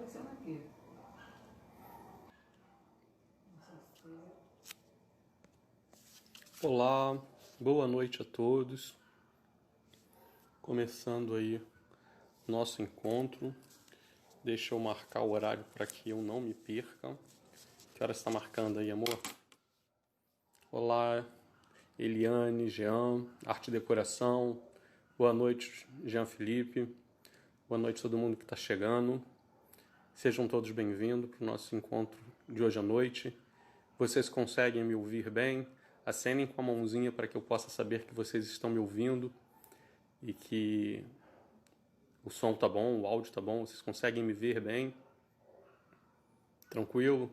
aparecendo aqui. Olá, boa noite a todos. Começando aí nosso encontro. Deixa eu marcar o horário para que eu não me perca. Que hora está marcando aí, amor? Olá, Eliane, Jean, Arte e Decoração. Boa noite, Jean Felipe. Boa noite a todo mundo que está chegando. Sejam todos bem-vindos para o nosso encontro de hoje à noite. Vocês conseguem me ouvir bem? Acenem com a mãozinha para que eu possa saber que vocês estão me ouvindo e que o som tá bom, o áudio tá bom, vocês conseguem me ver bem? Tranquilo?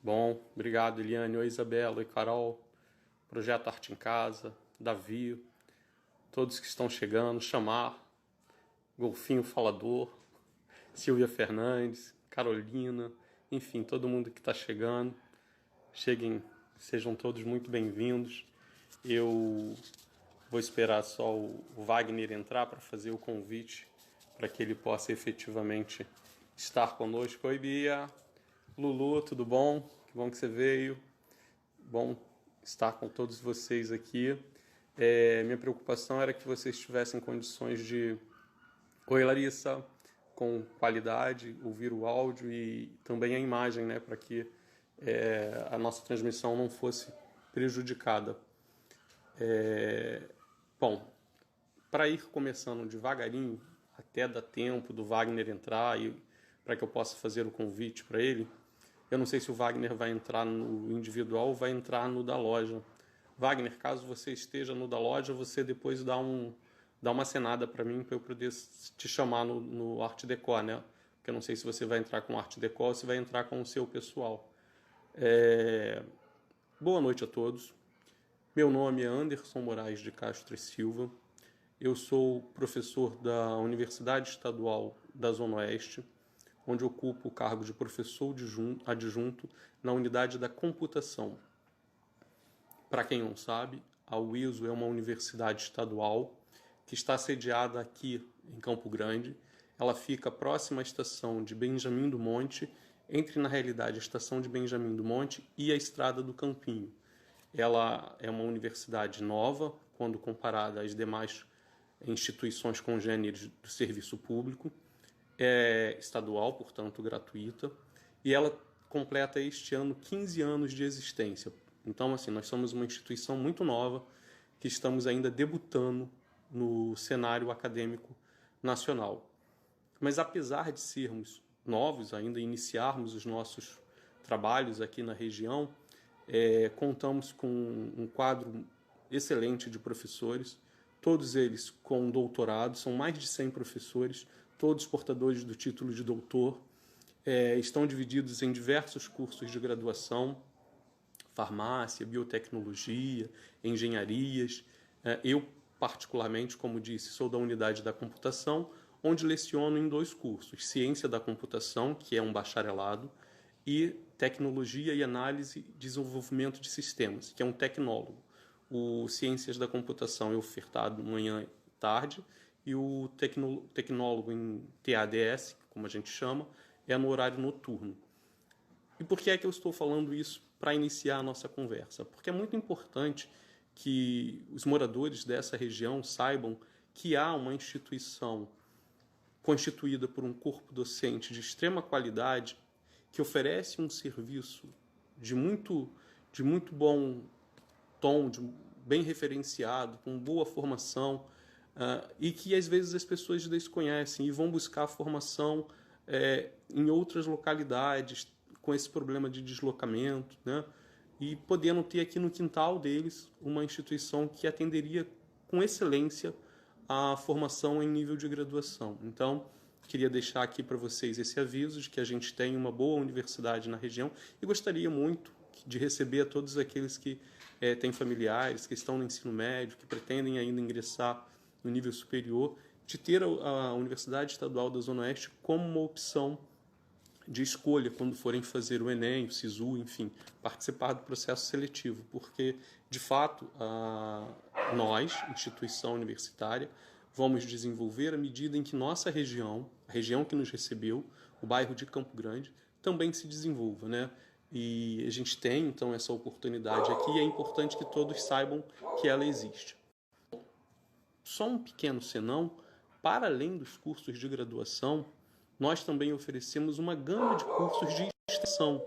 Bom, obrigado, Eliane. Oi, Isabela. Oi, Carol. Projeto Arte em Casa, Davi, todos que estão chegando, Chamar, Golfinho Falador, Silvia Fernandes, Carolina, enfim, todo mundo que está chegando. Cheguem, sejam todos muito bem-vindos. Eu vou esperar só o Wagner entrar para fazer o convite para que ele possa efetivamente estar conosco. Oi, Bia. Lulu, tudo bom? Que bom que você veio. Bom estar com todos vocês aqui. Minha preocupação era que vocês tivessem condições de... Oi, Larissa. Com qualidade, ouvir o áudio e também a imagem, né? Para que a nossa transmissão não fosse prejudicada. Bom, para ir começando devagarinho, até dar tempo do Wagner entrar e para que eu possa fazer o convite para ele, eu não sei se o Wagner vai entrar no individual ou vai entrar no da loja. Wagner, caso você esteja no da loja, você depois dá uma acenada para mim para eu poder te chamar no Arte Déco, né? Porque eu não sei se você vai entrar com Arte Déco ou se vai entrar com o seu pessoal. Boa noite a todos. Meu nome é Anderson Moraes de Castro e Silva. Eu sou professor da Universidade Estadual da Zona Oeste, onde ocupo o cargo de professor adjunto na unidade da computação. Para quem não sabe, a UISO é uma universidade estadual que está sediada aqui em Campo Grande. Ela fica próxima à estação de Benjamin do Monte, entre na realidade a estação de Benjamin do Monte e a Estrada do Campinho. Ela é uma universidade nova, quando comparada às demais instituições congêneres do serviço público, é estadual, portanto gratuita, e ela completa este ano 15 anos de existência. Então, assim, nós somos uma instituição muito nova, que estamos ainda debutando no cenário acadêmico nacional. Mas apesar de sermos novos, ainda iniciarmos os nossos trabalhos aqui na região, contamos com um quadro excelente de professores, todos eles com doutorado, são mais de 100 professores, todos portadores do título de doutor, estão divididos em diversos cursos de graduação, farmácia, biotecnologia, engenharias. Eu, particularmente, como disse, sou da unidade da computação, onde leciono em 2 cursos, Ciência da Computação, que é um bacharelado, e Tecnologia e Análise e Desenvolvimento de Sistemas, que é um tecnólogo. O Ciências da Computação é ofertado manhã e tarde, e o tecnólogo em TADS, como a gente chama, é no horário noturno. E por que é que eu estou falando isso para iniciar a nossa conversa? Porque é muito importante que os moradores dessa região saibam que há uma instituição constituída por um corpo docente de extrema qualidade que oferece um serviço de muito bom tom, bem referenciado, com boa formação, e que às vezes as pessoas desconhecem e vão buscar formação em outras localidades com esse problema de deslocamento, né? E podendo ter aqui no quintal deles uma instituição que atenderia com excelência a formação em nível de graduação. Então, queria deixar aqui para vocês esse aviso de que a gente tem uma boa universidade na região e gostaria muito de receber a todos aqueles que têm familiares, que estão no ensino médio, que pretendem ainda ingressar no nível superior, de ter a Universidade Estadual da Zona Oeste como uma opção de escolha quando forem fazer o Enem, o SISU, enfim, participar do processo seletivo, porque, de fato, nós, instituição universitária, vamos desenvolver à medida em que nossa região, a região que nos recebeu, o bairro de Campo Grande, também se desenvolva, né? E a gente tem, então, essa oportunidade aqui e é importante que todos saibam que ela existe. Só um pequeno senão, para além dos cursos de graduação, nós também oferecemos uma gama de cursos de extensão.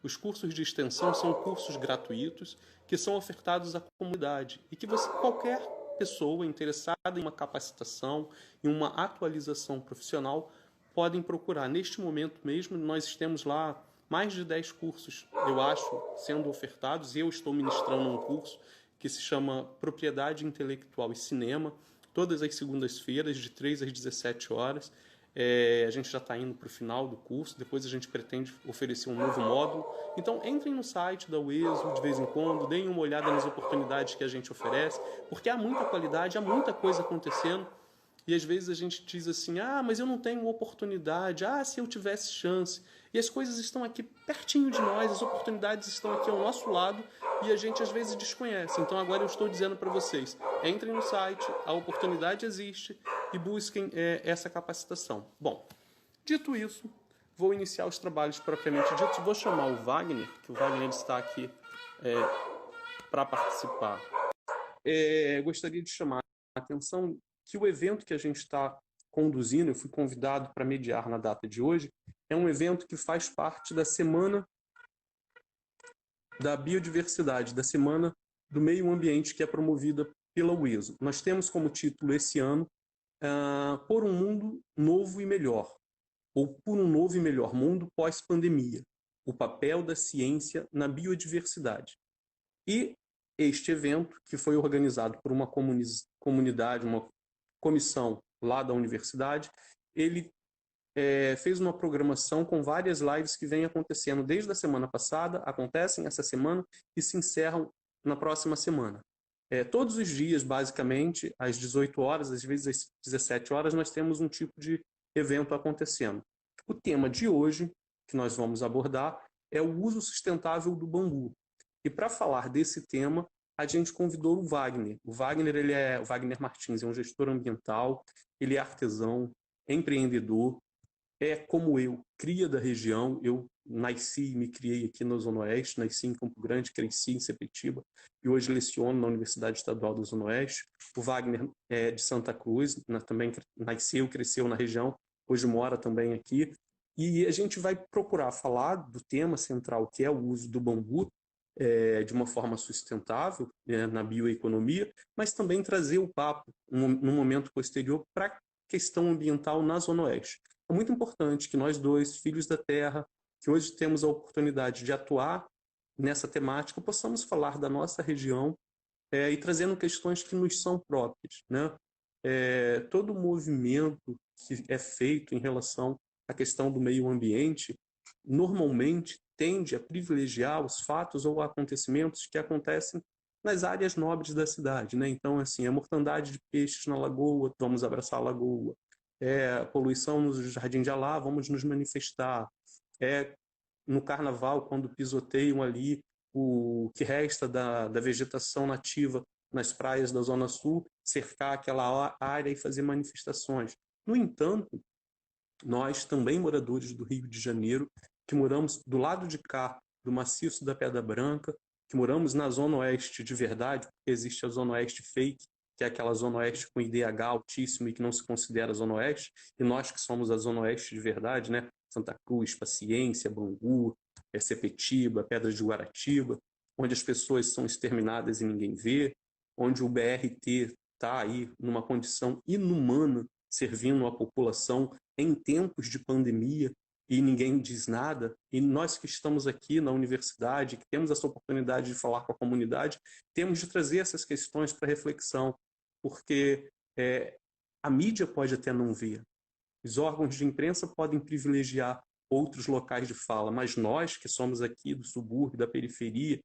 Os cursos de extensão são cursos gratuitos que são ofertados à comunidade e que qualquer pessoa interessada em uma capacitação, em uma atualização profissional, podem procurar. Neste momento mesmo, nós temos lá mais de 10 cursos, eu acho, sendo ofertados. Eu estou ministrando um curso que se chama Propriedade Intelectual e Cinema, todas as segundas-feiras, de 3 às 17 horas. A gente já está indo para o final do curso, depois a gente pretende oferecer um novo módulo. Então, entrem no site da UESO de vez em quando, deem uma olhada nas oportunidades que a gente oferece, porque há muita qualidade, há muita coisa acontecendo. E às vezes a gente diz assim, mas eu não tenho oportunidade, se eu tivesse chance. E as coisas estão aqui pertinho de nós, as oportunidades estão aqui ao nosso lado e a gente às vezes desconhece. Então agora eu estou dizendo para vocês, entrem no site, a oportunidade existe e busquem essa capacitação. Bom, dito isso, vou iniciar os trabalhos propriamente ditos. Vou chamar o Wagner, que o Wagner está aqui para participar. Gostaria de chamar a atenção que o evento que a gente está conduzindo, eu fui convidado para mediar na data de hoje, é um evento que faz parte da Semana da Biodiversidade, da Semana do Meio Ambiente, que é promovida pela UESO. Nós temos como título esse ano Por um Mundo Novo e Melhor, ou Por um Novo e Melhor Mundo Pós-Pandemia, o papel da ciência na biodiversidade. E este evento, que foi organizado por uma comunidade, uma comissão lá da universidade, ele fez uma programação com várias lives que vêm acontecendo desde a semana passada, acontecem essa semana e se encerram na próxima semana. Todos os dias, basicamente, às 18 horas, às vezes às 17 horas, nós temos um tipo de evento acontecendo. O tema de hoje, que nós vamos abordar, é o uso sustentável do bambu. E para falar desse tema, a gente convidou o Wagner. O Wagner Martins, é um gestor ambiental, ele é artesão, empreendedor, como eu, cria da região. Eu nasci e me criei aqui na Zona Oeste, nasci em Campo Grande, cresci em Sepetiba e hoje leciono na Universidade Estadual da Zona Oeste. O Wagner é de Santa Cruz, também nasceu, cresceu na região, hoje mora também aqui. E a gente vai procurar falar do tema central, que é o uso do bambu, de uma forma sustentável, na bioeconomia, mas também trazer o papo, num momento posterior, para a questão ambiental na Zona Oeste. É muito importante que nós dois, filhos da terra, que hoje temos a oportunidade de atuar nessa temática, possamos falar da nossa região e trazendo questões que nos são próprias, né? Todo movimento que é feito em relação à questão do meio ambiente, normalmente tende a privilegiar os fatos ou acontecimentos que acontecem nas áreas nobres da cidade, né? Então, assim, a mortandade de peixes na lagoa, vamos abraçar a lagoa. A poluição no Jardim de Alá, vamos nos manifestar. No carnaval, quando pisoteiam ali o que resta da vegetação nativa nas praias da Zona Sul, cercar aquela área e fazer manifestações. No entanto, nós, também moradores do Rio de Janeiro, que moramos do lado de cá do maciço da Pedra Branca, que moramos na Zona Oeste de verdade, porque existe a Zona Oeste fake, que é aquela Zona Oeste com IDH altíssimo e que não se considera Zona Oeste, e nós que somos a Zona Oeste de verdade, né? Santa Cruz, Paciência, Bangu, Sepetiba, Pedra de Guaratiba, onde as pessoas são exterminadas e ninguém vê, onde o BRT está aí numa condição inumana, servindo a população em tempos de pandemia e ninguém diz nada. E nós que estamos aqui na universidade, que temos essa oportunidade de falar com a comunidade, temos de trazer essas questões para reflexão, porque a mídia pode até não ver, os órgãos de imprensa podem privilegiar outros locais de fala, mas nós que somos aqui do subúrbio, da periferia,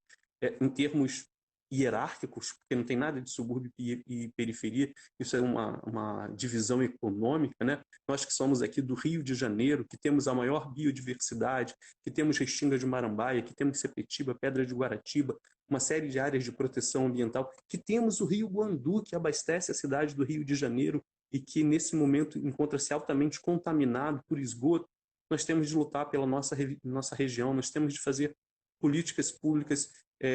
em termos hierárquicos, porque não tem nada de subúrbio e periferia, isso é uma divisão econômica, né? Nós que somos aqui do Rio de Janeiro, que temos a maior biodiversidade, que temos Restinga de Marambaia, que temos Sepetiba, Pedra de Guaratiba, uma série de áreas de proteção ambiental, que temos o Rio Guandu, que abastece a cidade do Rio de Janeiro e que nesse momento encontra-se altamente contaminado por esgoto. nós temos de lutar pela nossa região, nós temos de fazer políticas públicas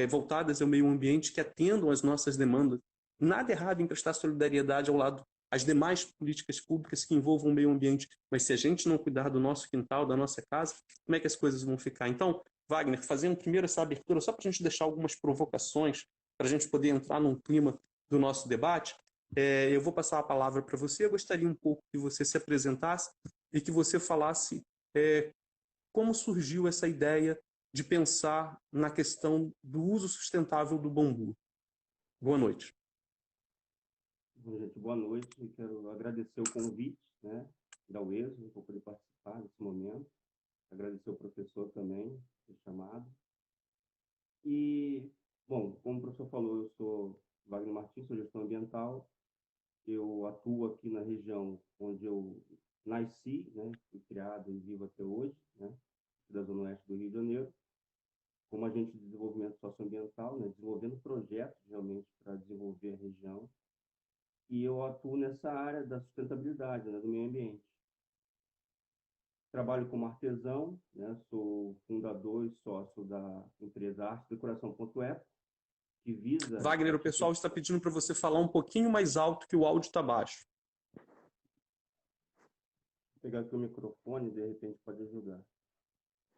voltadas ao meio ambiente que atendam às nossas demandas. Nada errado em prestar solidariedade ao lado às demais políticas públicas que envolvam o meio ambiente, mas se a gente não cuidar do nosso quintal, da nossa casa, como é que as coisas vão ficar? Então, Wagner, fazendo primeiro essa abertura, só para a gente deixar algumas provocações, para a gente poder entrar num clima do nosso debate, eu vou passar a palavra para você. Eu gostaria um pouco que você se apresentasse e que você falasse como surgiu essa ideia de pensar na questão do uso sustentável do bambu. Boa noite. Bom, gente, boa noite. Eu quero agradecer o convite, né, da UESO, por poder participar nesse momento. Agradecer ao professor também, por ter chamado. E, bom, como o professor falou, eu sou Wagner Martins, sou gestão ambiental. Eu atuo aqui na região onde eu nasci, né, fui criado e vivo até hoje, né, da Zona Oeste do Rio de Janeiro, como agente de desenvolvimento socioambiental, né, desenvolvendo projetos realmente para desenvolver a região. E eu atuo nessa área da sustentabilidade, né, do meio ambiente. Trabalho como artesão, né, sou fundador e sócio da empresa Arte Decoração.eco, que visa... Wagner, o pessoal está pedindo para você falar um pouquinho mais alto, que o áudio está baixo. Vou pegar aqui o microfone, de repente pode ajudar.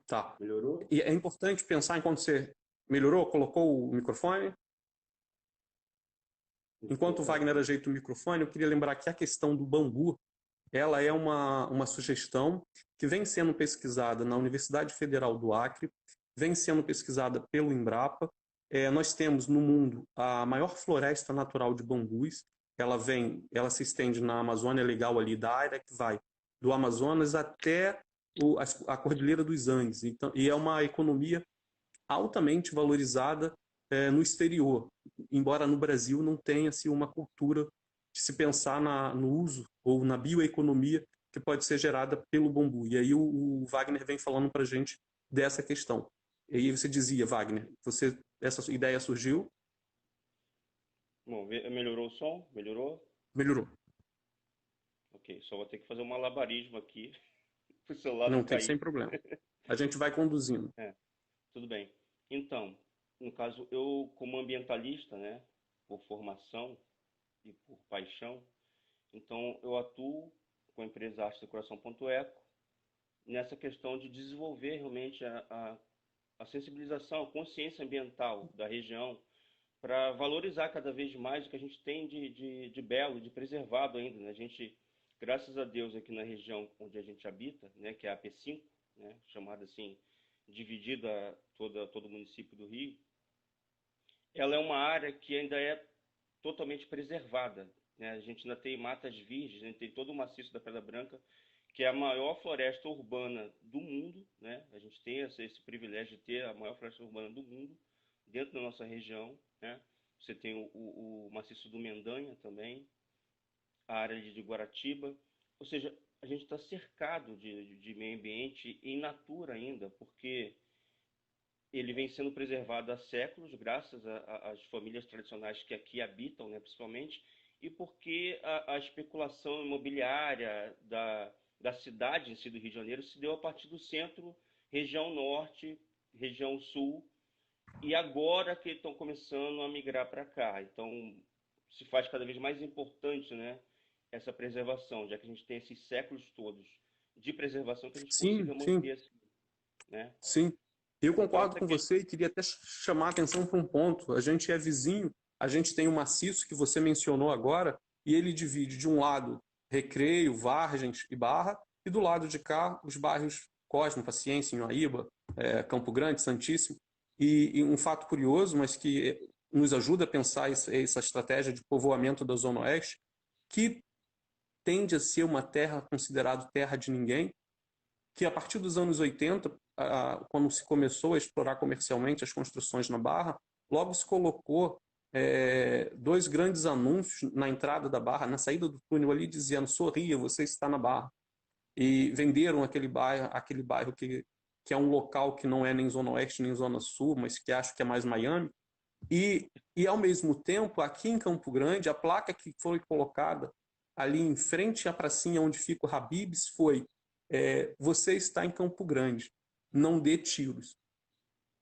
Tá. Melhorou? E é importante pensar enquanto você melhorou, colocou o microfone. Enquanto o Wagner ajeita o microfone, eu queria lembrar que a questão do bambu, ela é uma sugestão que vem sendo pesquisada na Universidade Federal do Acre, vem sendo pesquisada pelo Embrapa. Nós temos no mundo a maior floresta natural de bambus. Ela se estende na Amazônia Legal ali, da área que vai do Amazonas até a Cordilheira dos Andes. Então, e é uma economia altamente valorizada no exterior, embora no Brasil não tenha-se uma cultura de se pensar no uso ou na bioeconomia que pode ser gerada pelo bambu. E aí o Wagner vem falando para a gente dessa questão. E aí você dizia, Wagner, essa ideia surgiu? Bom, melhorou o som? Melhorou? Melhorou. Ok, só vou ter que fazer um malabarismo aqui para o celular não Não tem, cair. sem problema. A gente vai conduzindo. Tudo bem. Então, no caso, eu como ambientalista, né, por formação e por paixão, então eu atuo com a empresa Arte Decoração.eco nessa questão de desenvolver realmente a sensibilização, a consciência ambiental da região, para valorizar cada vez mais o que a gente tem de belo, de preservado ainda, né? A gente, graças a Deus, aqui na região onde a gente habita, né, que é a AP5, né, chamada assim, dividida todo o município do Rio, ela é uma área que ainda é totalmente preservada, né? A gente ainda tem matas virgens, a gente tem todo o maciço da Pedra Branca, que é a maior floresta urbana do mundo, né? A gente tem esse privilégio de ter a maior floresta urbana do mundo dentro da nossa região, né? Você tem o maciço do Mendanha também, a área de Guaratiba, ou seja, a gente está cercado de meio ambiente in natura ainda, porque ele vem sendo preservado há séculos, graças às famílias tradicionais que aqui habitam, né, principalmente, e porque a especulação imobiliária da cidade em si do Rio de Janeiro se deu a partir do centro, região norte, região sul, e agora que estão começando a migrar para cá. Então, se faz cada vez mais importante, né, essa preservação, já que a gente tem esses séculos todos de preservação, que a gente Sim, consiga sim, manter assim, né? sim. Eu Então, concordo essa com questão... você e queria até chamar a atenção para um ponto. A gente é vizinho, a gente tem o maciço que você mencionou agora, e ele divide de um lado Recreio, Vargens e Barra, e do lado de cá os bairros Cosmo, Paciência, Inhoaíba, Campo Grande, Santíssimo. E um fato curioso, mas que nos ajuda a pensar essa estratégia de povoamento da Zona Oeste, que tende a ser uma terra considerada terra de ninguém, que a partir dos anos 80, quando se começou a explorar comercialmente as construções na Barra, logo se colocou dois grandes anúncios na entrada da Barra, na saída do túnel ali, dizendo: sorria, você está na Barra. E venderam aquele bairro que é um local que não é nem Zona Oeste nem Zona Sul, mas que acho que é mais Miami. E ao mesmo tempo, aqui em Campo Grande, a placa que foi colocada ali em frente à pracinha onde fica o Habib's foi Você está em Campo Grande, não dê tiros.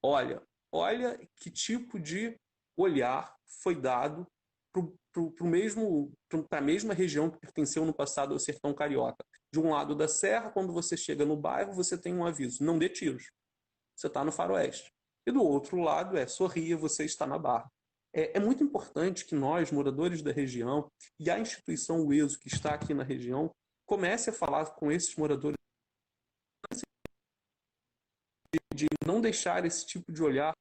Olha, olha que tipo de olhar foi dado para a mesma região que pertenceu no passado ao sertão carioca. De um lado da serra, quando você chega no bairro, você tem um aviso: não dê tiros. Você está no faroeste. E do outro lado sorria, você está na Barra. É muito importante que nós, moradores da região, e a instituição UESO, que está aqui na região, comece a falar com esses moradores de não deixar esse tipo de olhar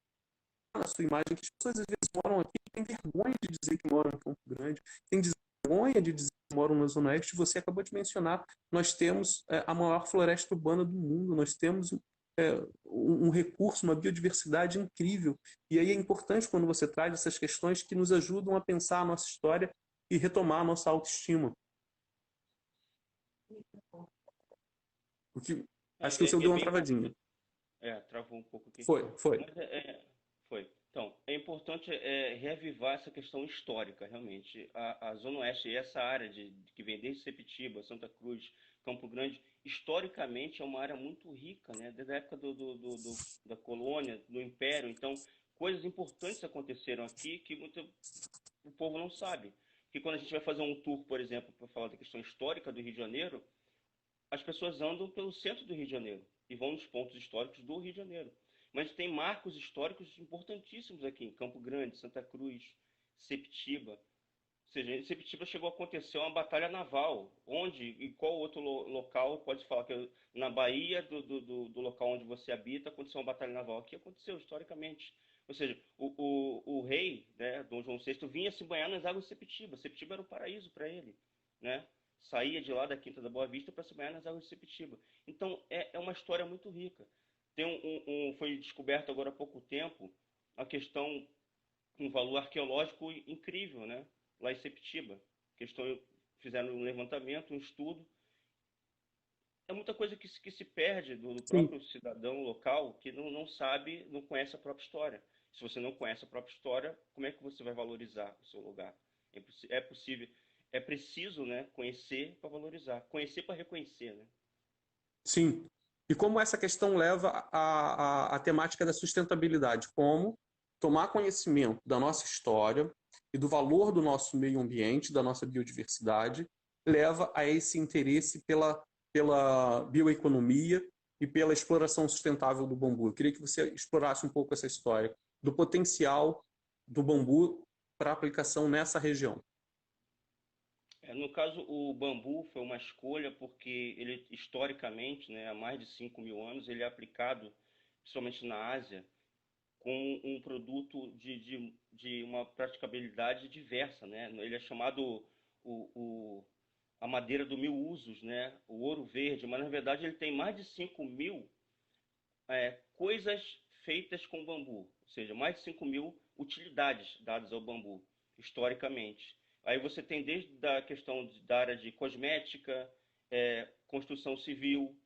na sua imagem, que as pessoas às vezes moram aqui e têm vergonha de dizer que moram em Campo Grande, têm vergonha de dizer que moram na Zona Oeste. Você acabou de mencionar, nós temos a maior floresta urbana do mundo, nós temos um recurso, uma biodiversidade incrível. E aí é importante quando você traz essas questões que nos ajudam a pensar a nossa história e retomar a nossa autoestima. Porque acho que o seu É deu uma bem travadinha. importante. Travou um pouco aqui. Foi. Mas foi. Então, é importante reavivar essa questão histórica, realmente. A Zona Oeste e essa área que vem desde Sepetiba, Santa Cruz, Campo Grande, historicamente é uma área muito rica, né? Desde a época da colônia, do Império. Então, coisas importantes aconteceram aqui que o povo não sabe. Que quando a gente vai fazer um tour, por exemplo, para falar da questão histórica do Rio de Janeiro, as pessoas andam pelo centro do Rio de Janeiro e vão nos pontos históricos do Rio de Janeiro. Mas tem marcos históricos importantíssimos aqui em Campo Grande, Santa Cruz, Sepetiba. Ou seja, em Sepetiba chegou a acontecer uma batalha naval. Onde e qual outro local pode falar que na Bahia do local onde você habita aconteceu uma batalha naval? Aqui aconteceu historicamente. Ou seja, o rei, né, Dom João VI, vinha se banhar nas águas de Sepetiba. Sepetiba era o paraíso para ele, né? Saía de lá da Quinta da Boa Vista para se banhar nas águas de Sepetiba. Então é uma história muito rica. Foi descoberto agora há pouco tempo a questão, um valor arqueológico incrível, né? Lá em Sepetiba. Fizeram um levantamento, um estudo. É muita coisa que se perde do Sim. próprio cidadão local que não sabe, não conhece a própria história. Se você não conhece a própria história, como é que você vai valorizar o seu lugar? É possível, é preciso, né, conhecer para valorizar, conhecer para reconhecer, né? Sim. E como essa questão leva à temática da sustentabilidade, como tomar conhecimento da nossa história e do valor do nosso meio ambiente, da nossa biodiversidade, leva a esse interesse pela bioeconomia e pela exploração sustentável do bambu. Eu queria que você explorasse um pouco essa história do potencial do bambu para aplicação nessa região. No caso, o bambu foi uma escolha porque ele, historicamente, né, há mais de 5 mil anos, ele é aplicado, principalmente na Ásia, como um produto de uma praticabilidade diversa, né? Ele é chamado o, a madeira do mil usos, né? O ouro verde, mas na verdade ele tem mais de 5 mil coisas feitas com bambu, ou seja, mais de 5 mil utilidades dadas ao bambu, historicamente. Aí você tem desde a questão da área de cosmética, construção civil,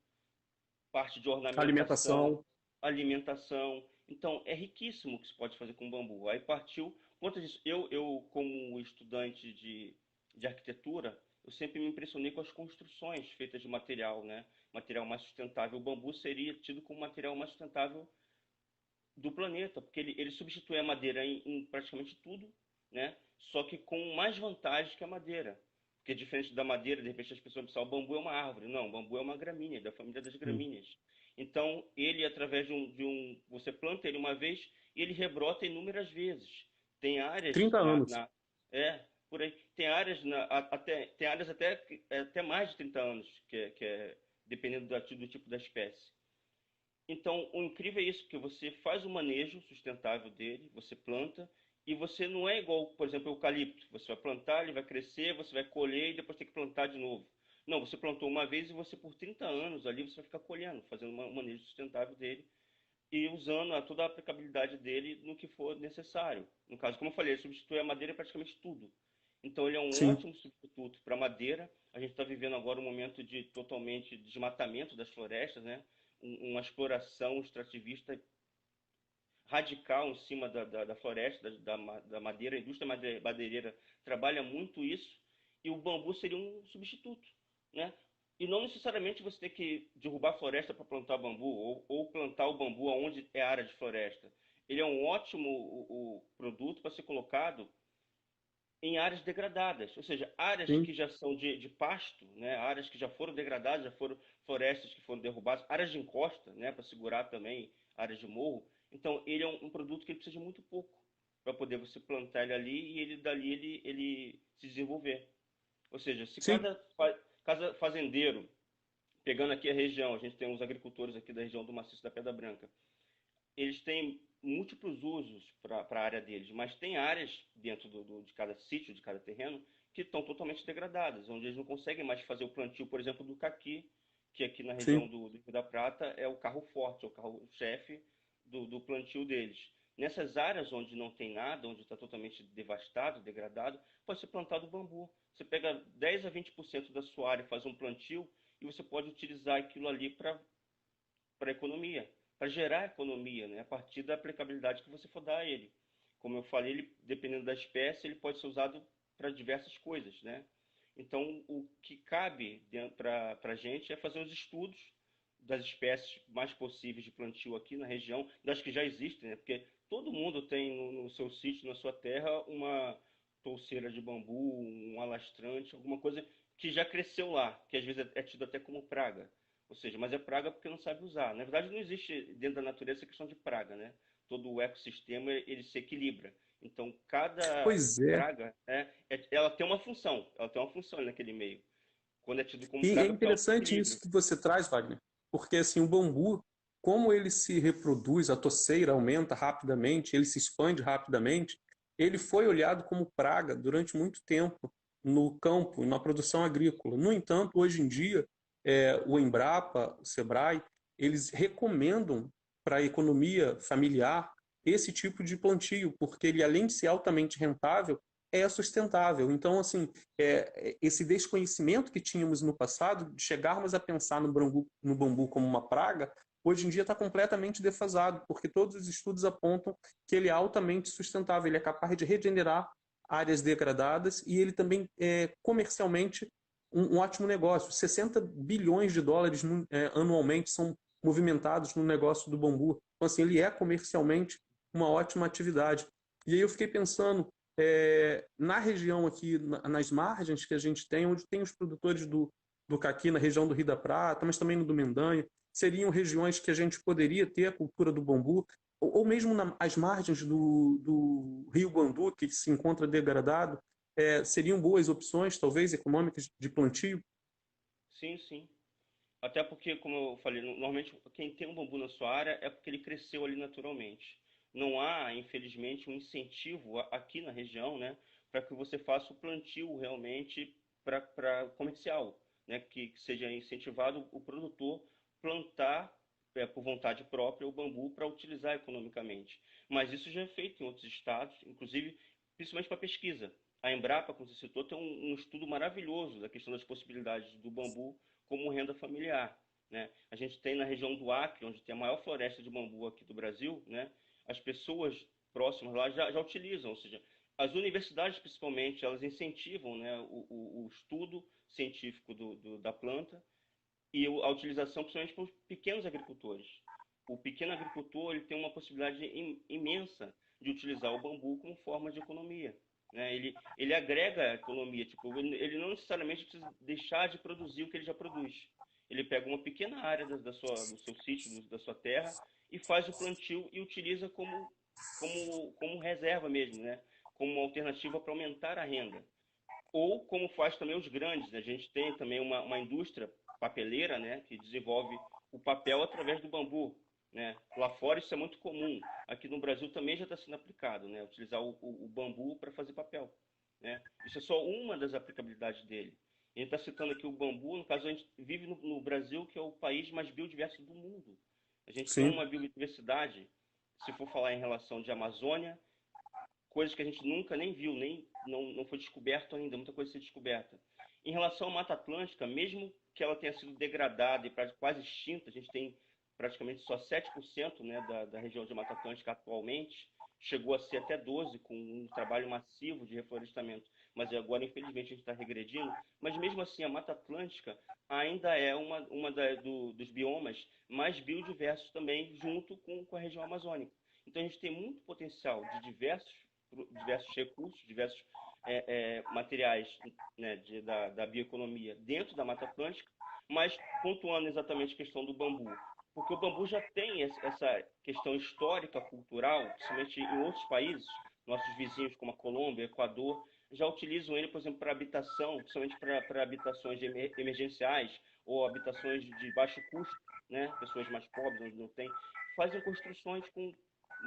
parte de ornamentação, Alimentação. alimentação. Então, é riquíssimo o que se pode fazer com bambu. Aí partiu, quanto disso, eu como estudante de arquitetura, eu sempre me impressionei com as construções feitas de material, né? Material mais sustentável. O bambu seria tido como o material mais sustentável do planeta, porque ele substitui a madeira em praticamente tudo, né? Só que com mais vantagens que a madeira. Porque diferente da madeira, de repente as pessoas pensam, o bambu é uma árvore. Não, o bambu é uma gramínea, da família das gramíneas. Então, ele, através você planta ele uma vez e ele rebrota inúmeras vezes. Tem áreas 30 anos. por aí. Tem áreas, tem áreas até mais de 30 anos, dependendo do tipo da espécie. Então, o incrível é isso, que você faz o manejo sustentável dele, você planta, e você não é igual, por exemplo, o eucalipto. Você vai plantar, ele vai crescer, você vai colher e depois tem que plantar de novo. Não, você plantou uma vez e você por 30 anos ali você vai ficar colhendo, fazendo um manejo sustentável dele e usando toda a aplicabilidade dele no que for necessário. No caso, como eu falei, ele substitui a madeira em praticamente tudo. Então ele é um Sim. ótimo substituto para a madeira. A gente está vivendo agora um momento de totalmente desmatamento das florestas, né? Uma exploração extrativista radical em cima da floresta, da madeira. A indústria madeireira trabalha muito isso e o bambu seria um substituto, né? E não necessariamente você tem que derrubar a floresta para plantar bambu, ou plantar o bambu onde é área de floresta. Ele é um ótimo o produto para ser colocado em áreas degradadas, ou seja, áreas Sim, que já são de pasto, né, áreas que já foram degradadas, já foram florestas que foram derrubadas, áreas de encosta, né, para segurar também áreas de morro. Então, ele é um produto que ele precisa de muito pouco para poder você plantar ele ali e ele dali ele se desenvolver. Ou seja, se sim. cada fazendeiro, pegando aqui a região, a gente tem uns agricultores aqui da região do Maciço da Pedra Branca, eles têm múltiplos usos para a área deles, mas tem áreas dentro de cada sítio, de cada terreno, que estão totalmente degradadas, onde eles não conseguem mais fazer o plantio, por exemplo, do caqui, que aqui na região Sim. do Rio da Prata é o carro forte, é o carro-chefe do plantio deles. Nessas áreas onde não tem nada, onde está totalmente devastado, degradado, pode ser plantado bambu. Você pega 10 a 20% da sua área, faz um plantio e você pode utilizar aquilo ali para economia, para gerar economia, né, a partir da aplicabilidade que você for dar a ele. Como eu falei, ele, dependendo da espécie, ele pode ser usado para diversas coisas, né? Então, o que cabe para a gente é fazer os estudos das espécies mais possíveis de plantio aqui na região, das que já existem, né? Porque todo mundo tem no seu sítio, na sua terra, uma touceira de bambu, um alastrante, alguma coisa que já cresceu lá, que às vezes é tido até como praga. Ou seja, mas é praga porque não sabe usar. Na verdade, não existe dentro da natureza essa questão de praga, né? Todo o ecossistema ele se equilibra. Então, cada Pois é. praga, ela tem uma função, ela tem uma função naquele meio. Quando é tido como E é praga, porque ela não tem interessante isso equilíbrio. que você traz, Wagner, porque assim, o bambu, como ele se reproduz, a toceira aumenta rapidamente, ele se expande rapidamente, ele foi olhado como praga durante muito tempo no campo, na produção agrícola. No entanto, hoje em dia, o Embrapa, o Sebrae, eles recomendam para a economia familiar esse tipo de plantio, porque ele, além de ser altamente rentável, é sustentável. Então, assim, esse desconhecimento que tínhamos no passado, de chegarmos a pensar no bambu como uma praga, hoje em dia está completamente defasado, porque todos os estudos apontam que ele é altamente sustentável, ele é capaz de regenerar áreas degradadas e ele também é comercialmente um ótimo negócio. 60 bilhões de dólares anualmente são movimentados no negócio do bambu. Então, assim, ele é comercialmente uma ótima atividade. E aí eu fiquei pensando, na região aqui, nas margens que a gente tem, onde tem os produtores do caqui, na região do Rio da Prata, mas também no do Mendanha, seriam regiões que a gente poderia ter a cultura do bambu, ou mesmo as margens do Rio Guandu, que se encontra degradado, seriam boas opções, talvez, econômicas de plantio? Sim, sim. Até porque, como eu falei, normalmente quem tem um bambu na sua área é porque ele cresceu ali naturalmente. Não há, infelizmente, um incentivo aqui na região, né, para que você faça o plantio realmente para comercial, né, que seja incentivado o produtor plantar por vontade própria o bambu para utilizar economicamente. Mas isso já é feito em outros estados, inclusive, principalmente para pesquisa. A Embrapa, como você citou, tem um estudo maravilhoso da questão das possibilidades do bambu como renda familiar, né? A gente tem na região do Acre, onde tem a maior floresta de bambu aqui do Brasil, né? As pessoas próximas lá já utilizam, ou seja, as universidades principalmente, elas incentivam, né, o estudo científico da planta e a utilização principalmente por pequenos agricultores. O pequeno agricultor ele tem uma possibilidade imensa de utilizar o bambu como forma de economia. Né? Ele agrega a economia, tipo, ele não necessariamente precisa deixar de produzir o que ele já produz. Ele pega uma pequena área do seu sítio, da sua terra, e faz o plantio e utiliza como reserva mesmo, né? Como uma alternativa para aumentar a renda ou como faz também os grandes. Né? A gente tem também uma indústria papeleira, né, que desenvolve o papel através do bambu. Né? Lá fora isso é muito comum. Aqui no Brasil também já está sendo aplicado, né? Utilizar o bambu para fazer papel. Né? Isso é só uma das aplicabilidades dele. A gente está citando aqui o bambu, no caso a gente vive no Brasil, que é o país mais biodiverso do mundo. A gente tem Sim, uma biodiversidade, se for falar em relação de Amazônia, coisas que a gente nunca nem viu, nem não foi descoberto ainda, muita coisa a ser descoberta. Em relação à Mata Atlântica, mesmo que ela tenha sido degradada e quase extinta, a gente tem praticamente só 7%, né, da região de Mata Atlântica atualmente, chegou a ser até 12%, com um trabalho massivo de reflorestamento. Mas agora, infelizmente, a gente está regredindo. Mas mesmo assim, a Mata Atlântica ainda é dos biomas mais biodiversos também, junto com a região amazônica. Então, a gente tem muito potencial de diversos recursos, diversos materiais, né, da bioeconomia dentro da Mata Atlântica, mas pontuando exatamente a questão do bambu. Porque o bambu já tem essa questão histórica, cultural, principalmente em outros países, nossos vizinhos como a Colômbia, Equador, já utilizam ele, por exemplo, para habitação, principalmente para habitações emergenciais ou habitações de baixo custo, né? Pessoas mais pobres, onde não tem, fazem construções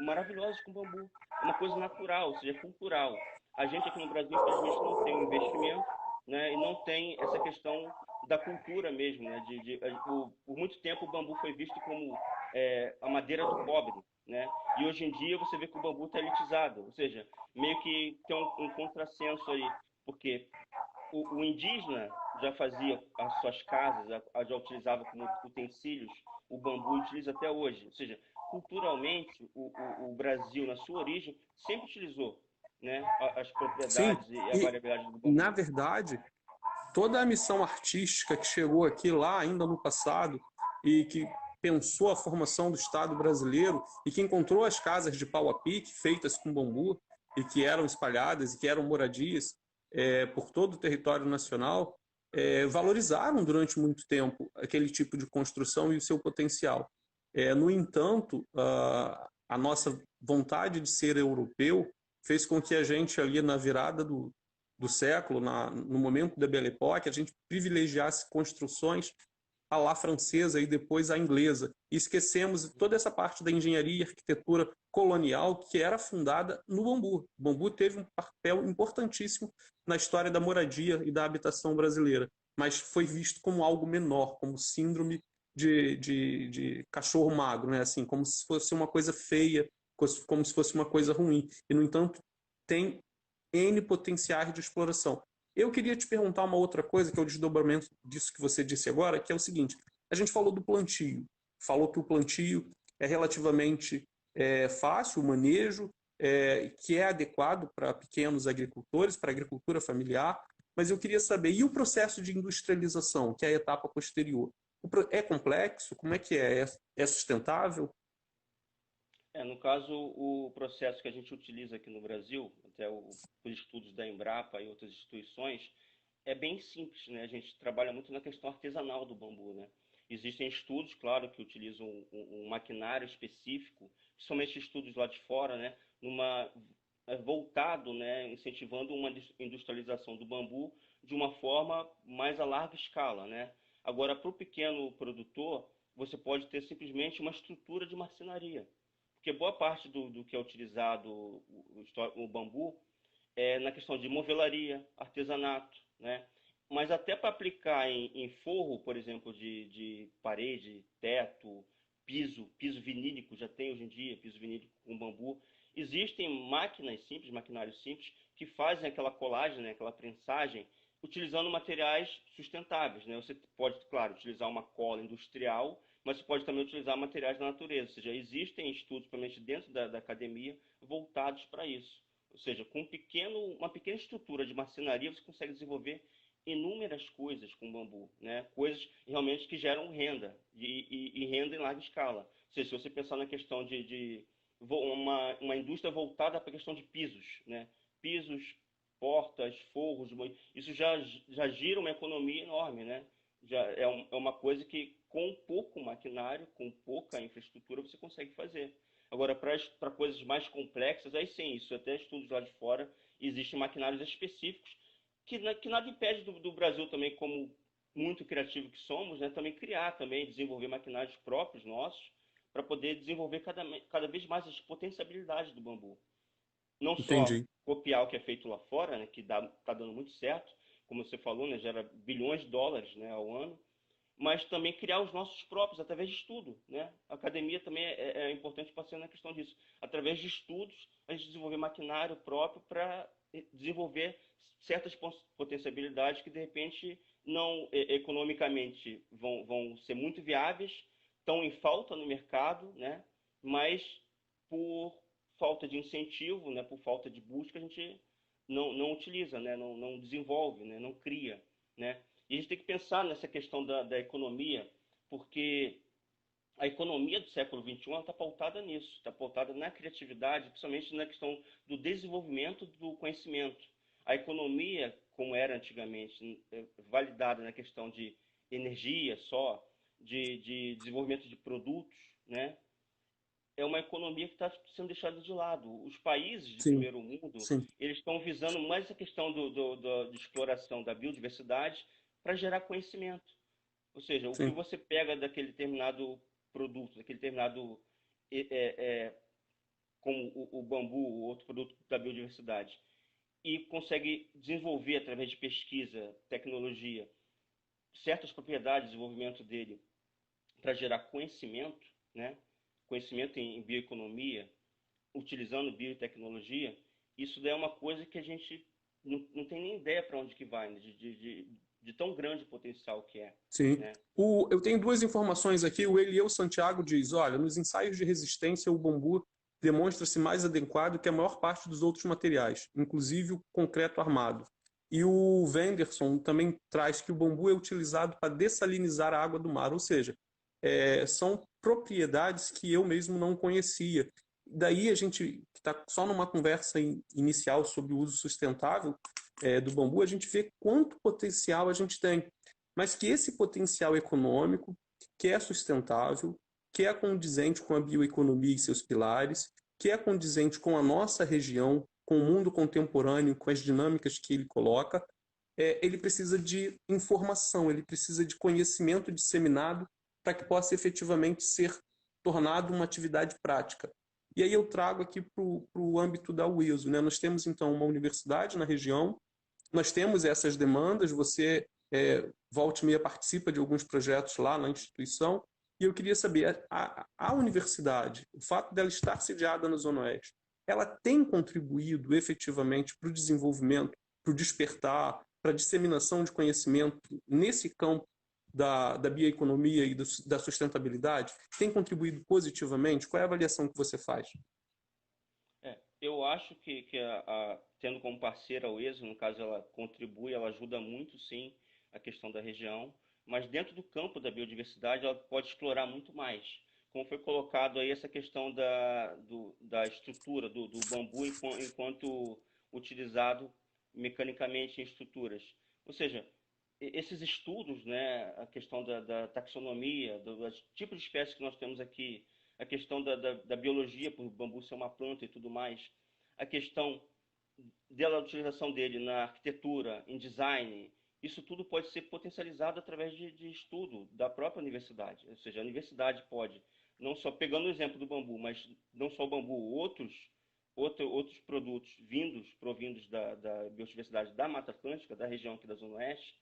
maravilhosas com bambu. É uma coisa natural, ou seja, cultural. A gente aqui no Brasil, infelizmente, não tem um investimento, né? E não tem essa questão da cultura mesmo, né? Por muito tempo o bambu foi visto como a madeira do pobre, né? E hoje em dia você vê que o bambu está elitizado, ou seja, meio que tem um contrassenso aí, porque o indígena já fazia as suas casas, já utilizava como utensílios o bambu e utiliza até hoje. Ou seja, culturalmente, o Brasil, na sua origem, sempre utilizou, né, as Sim, propriedades e a e variabilidade do na bambu. verdade, toda a missão artística que chegou aqui lá ainda no passado e que pensou a formação do Estado brasileiro e que encontrou as casas de pau a pique feitas com bambu e que eram espalhadas e que eram moradias por todo o território nacional, valorizaram durante muito tempo aquele tipo de construção e o seu potencial. No entanto, a nossa vontade de ser europeu fez com que a gente ali na virada do século, no momento da Belle Époque, a gente privilegiasse construções à la francesa e depois à inglesa. E esquecemos toda essa parte da engenharia e arquitetura colonial que era fundada no bambu. O bambu teve um papel importantíssimo na história da moradia e da habitação brasileira, mas foi visto como algo menor, como síndrome de cachorro magro, né? Assim, como se fosse uma coisa feia, como se fosse uma coisa ruim. E, no entanto, tem N potenciais de exploração. Eu queria te perguntar uma outra coisa, que é o desdobramento disso que você disse agora, que é o seguinte: a gente falou do plantio, falou que o plantio é relativamente fácil, o manejo, que é adequado para pequenos agricultores, para a agricultura familiar, mas eu queria saber, e o processo de industrialização, que é a etapa posterior? É complexo? Como é que é? É sustentável? No caso, o processo que a gente utiliza aqui no Brasil, até os estudos da Embrapa e outras instituições, é bem simples, né? A gente trabalha muito na questão artesanal do bambu, né? Existem estudos, claro, que utilizam um maquinário específico, principalmente estudos lá de fora, né? Voltado, né? Incentivando uma industrialização do bambu de uma forma mais a larga escala, né? Agora, para o pequeno produtor, você pode ter simplesmente uma estrutura de marcenaria, porque boa parte do que é utilizado o bambu na questão de movelaria, artesanato, né? Mas até para aplicar em forro, por exemplo, de parede, teto, piso vinílico, já tem hoje em dia, piso vinílico com bambu. Existem máquinas simples, maquinários simples, que fazem aquela colagem, né, aquela prensagem, utilizando materiais sustentáveis, né? Você pode, claro, utilizar uma cola industrial, mas você pode também utilizar materiais da natureza. Ou seja, existem estudos, principalmente dentro da academia, voltados para isso. Ou seja, com uma pequena estrutura de marcenaria, você consegue desenvolver inúmeras coisas com bambu, né? Coisas realmente que geram renda, e renda em larga escala. Ou seja, se você pensar na questão de uma indústria voltada para a questão de pisos, né? Pisos, portas, forros, isso já gira uma economia enorme, né? Já é uma coisa que com pouco maquinário, com pouca infraestrutura, você consegue fazer. Agora, para coisas mais complexas, aí sim, isso até estudos lá de fora, existem maquinários específicos que nada impede do Brasil também, como muito criativo que somos, né, também criar, também desenvolver maquinários próprios nossos, para poder desenvolver cada vez mais as potencialidades do bambu. Não só Entendi. copiar o que é feito lá fora, né, que está dando muito certo, como você falou, né, gera bilhões de dólares, né, ao ano, mas também criar os nossos próprios através de estudo, né? A academia também é importante passando na questão disso. Através de estudos, a gente desenvolver maquinário próprio para desenvolver certas potencialidades que, de repente, não economicamente vão ser muito viáveis, estão em falta no mercado, né? Mas por falta de incentivo, né? Por falta de busca, a gente não utiliza, né? Não desenvolve, né? Não cria, né? E a gente tem que pensar nessa questão da economia, porque a economia do século XXI está pautada nisso, está pautada na criatividade, principalmente na questão do desenvolvimento do conhecimento. A economia, como era antigamente, validada na questão de energia só, de desenvolvimento de produtos, né? É uma economia que está sendo deixada de lado. Os países de Sim, primeiro mundo, sim, eles estão visando mais a questão de exploração da biodiversidade para gerar conhecimento. Ou seja, o que sim. você pega daquele determinado produto, daquele determinado, como o bambu, o outro produto da biodiversidade, e consegue desenvolver através de pesquisa, tecnologia, certas propriedades, desenvolvimento dele para gerar conhecimento, né? Conhecimento em bioeconomia, utilizando biotecnologia, isso daí é uma coisa que a gente não tem nem ideia para onde que vai, né? De tão grande potencial que é, Sim. né? Eu tenho duas informações aqui. O Eliel Santiago diz: olha, nos ensaios de resistência, o bambu demonstra-se mais adequado que a maior parte dos outros materiais, inclusive o concreto armado. E o Wenderson também traz que o bambu é utilizado para dessalinizar a água do mar, ou seja, são propriedades que eu mesmo não conhecia. Daí a gente está só numa conversa inicial sobre o uso sustentável do bambu, a gente vê quanto potencial a gente tem, mas que esse potencial econômico, que é sustentável, que é condizente com a bioeconomia e seus pilares, que é condizente com a nossa região, com o mundo contemporâneo, com as dinâmicas que ele coloca, ele precisa de informação, ele precisa de conhecimento disseminado para que possa efetivamente ser tornado uma atividade prática. E aí eu trago aqui para o âmbito da UESO, né? Nós temos então uma universidade na região, nós temos essas demandas, você volta e meia participa de alguns projetos lá na instituição, e eu queria saber, a universidade, o fato dela estar sediada na Zona Oeste, ela tem contribuído efetivamente para o desenvolvimento, para o despertar, para a disseminação de conhecimento nesse campo da bioeconomia e da sustentabilidade? Tem contribuído positivamente? Qual é a avaliação que você faz? Eu acho que tendo como parceira a UESO, no caso ela contribui, ela ajuda muito sim a questão da região, mas dentro do campo da biodiversidade ela pode explorar muito mais. Como foi colocado aí essa questão da estrutura do bambu enquanto utilizado mecanicamente em estruturas. Ou seja, esses estudos, né, a questão da taxonomia, dos tipos de espécies que nós temos aqui, a questão da biologia, por o bambu ser uma planta e tudo mais, a questão da utilização dele na arquitetura, em design, isso tudo pode ser potencializado através de estudo da própria universidade. Ou seja, a universidade pode, não só pegando o exemplo do bambu, mas não só o bambu, outros produtos provindos da biodiversidade da Mata Atlântica, da região aqui da Zona Oeste,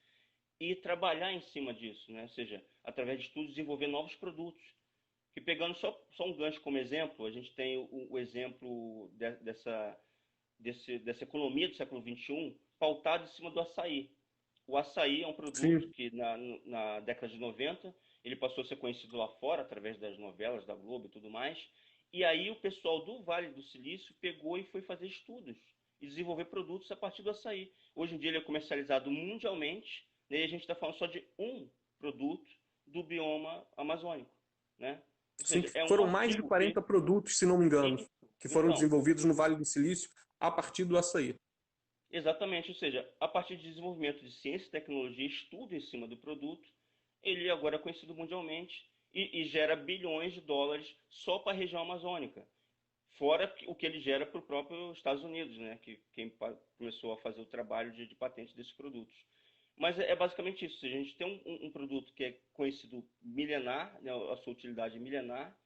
e trabalhar em cima disso, né? Ou seja, através de estudos, desenvolver novos produtos. Que pegando só um gancho como exemplo, a gente tem o exemplo dessa economia do século XXI pautado em cima do açaí. O açaí é um produto Sim, que na década de 90 ele passou a ser conhecido lá fora através das novelas da Globo e tudo mais. E aí o pessoal do Vale do Silício pegou e foi fazer estudos e desenvolver produtos a partir do açaí. Hoje em dia ele é comercializado mundialmente, né, e a gente está falando só de um produto do bioma amazônico, né? Ou sim. seja, é um Foram mais de artigo 40 que... produtos, se não me engano, Isso. que foram Então, desenvolvidos no Vale do Silício a partir do açaí. exatamente, ou seja, a partir de desenvolvimento de ciência e tecnologia, estudo em cima do produto, ele agora é conhecido mundialmente e gera bilhões de dólares só para a região amazônica. Fora o que ele gera para o próprio Estados Unidos, né? Que quem começou a fazer o trabalho de patente desses produtos. Mas é basicamente isso. A gente tem um produto que é conhecido milenar, né? A sua utilidade é milenar,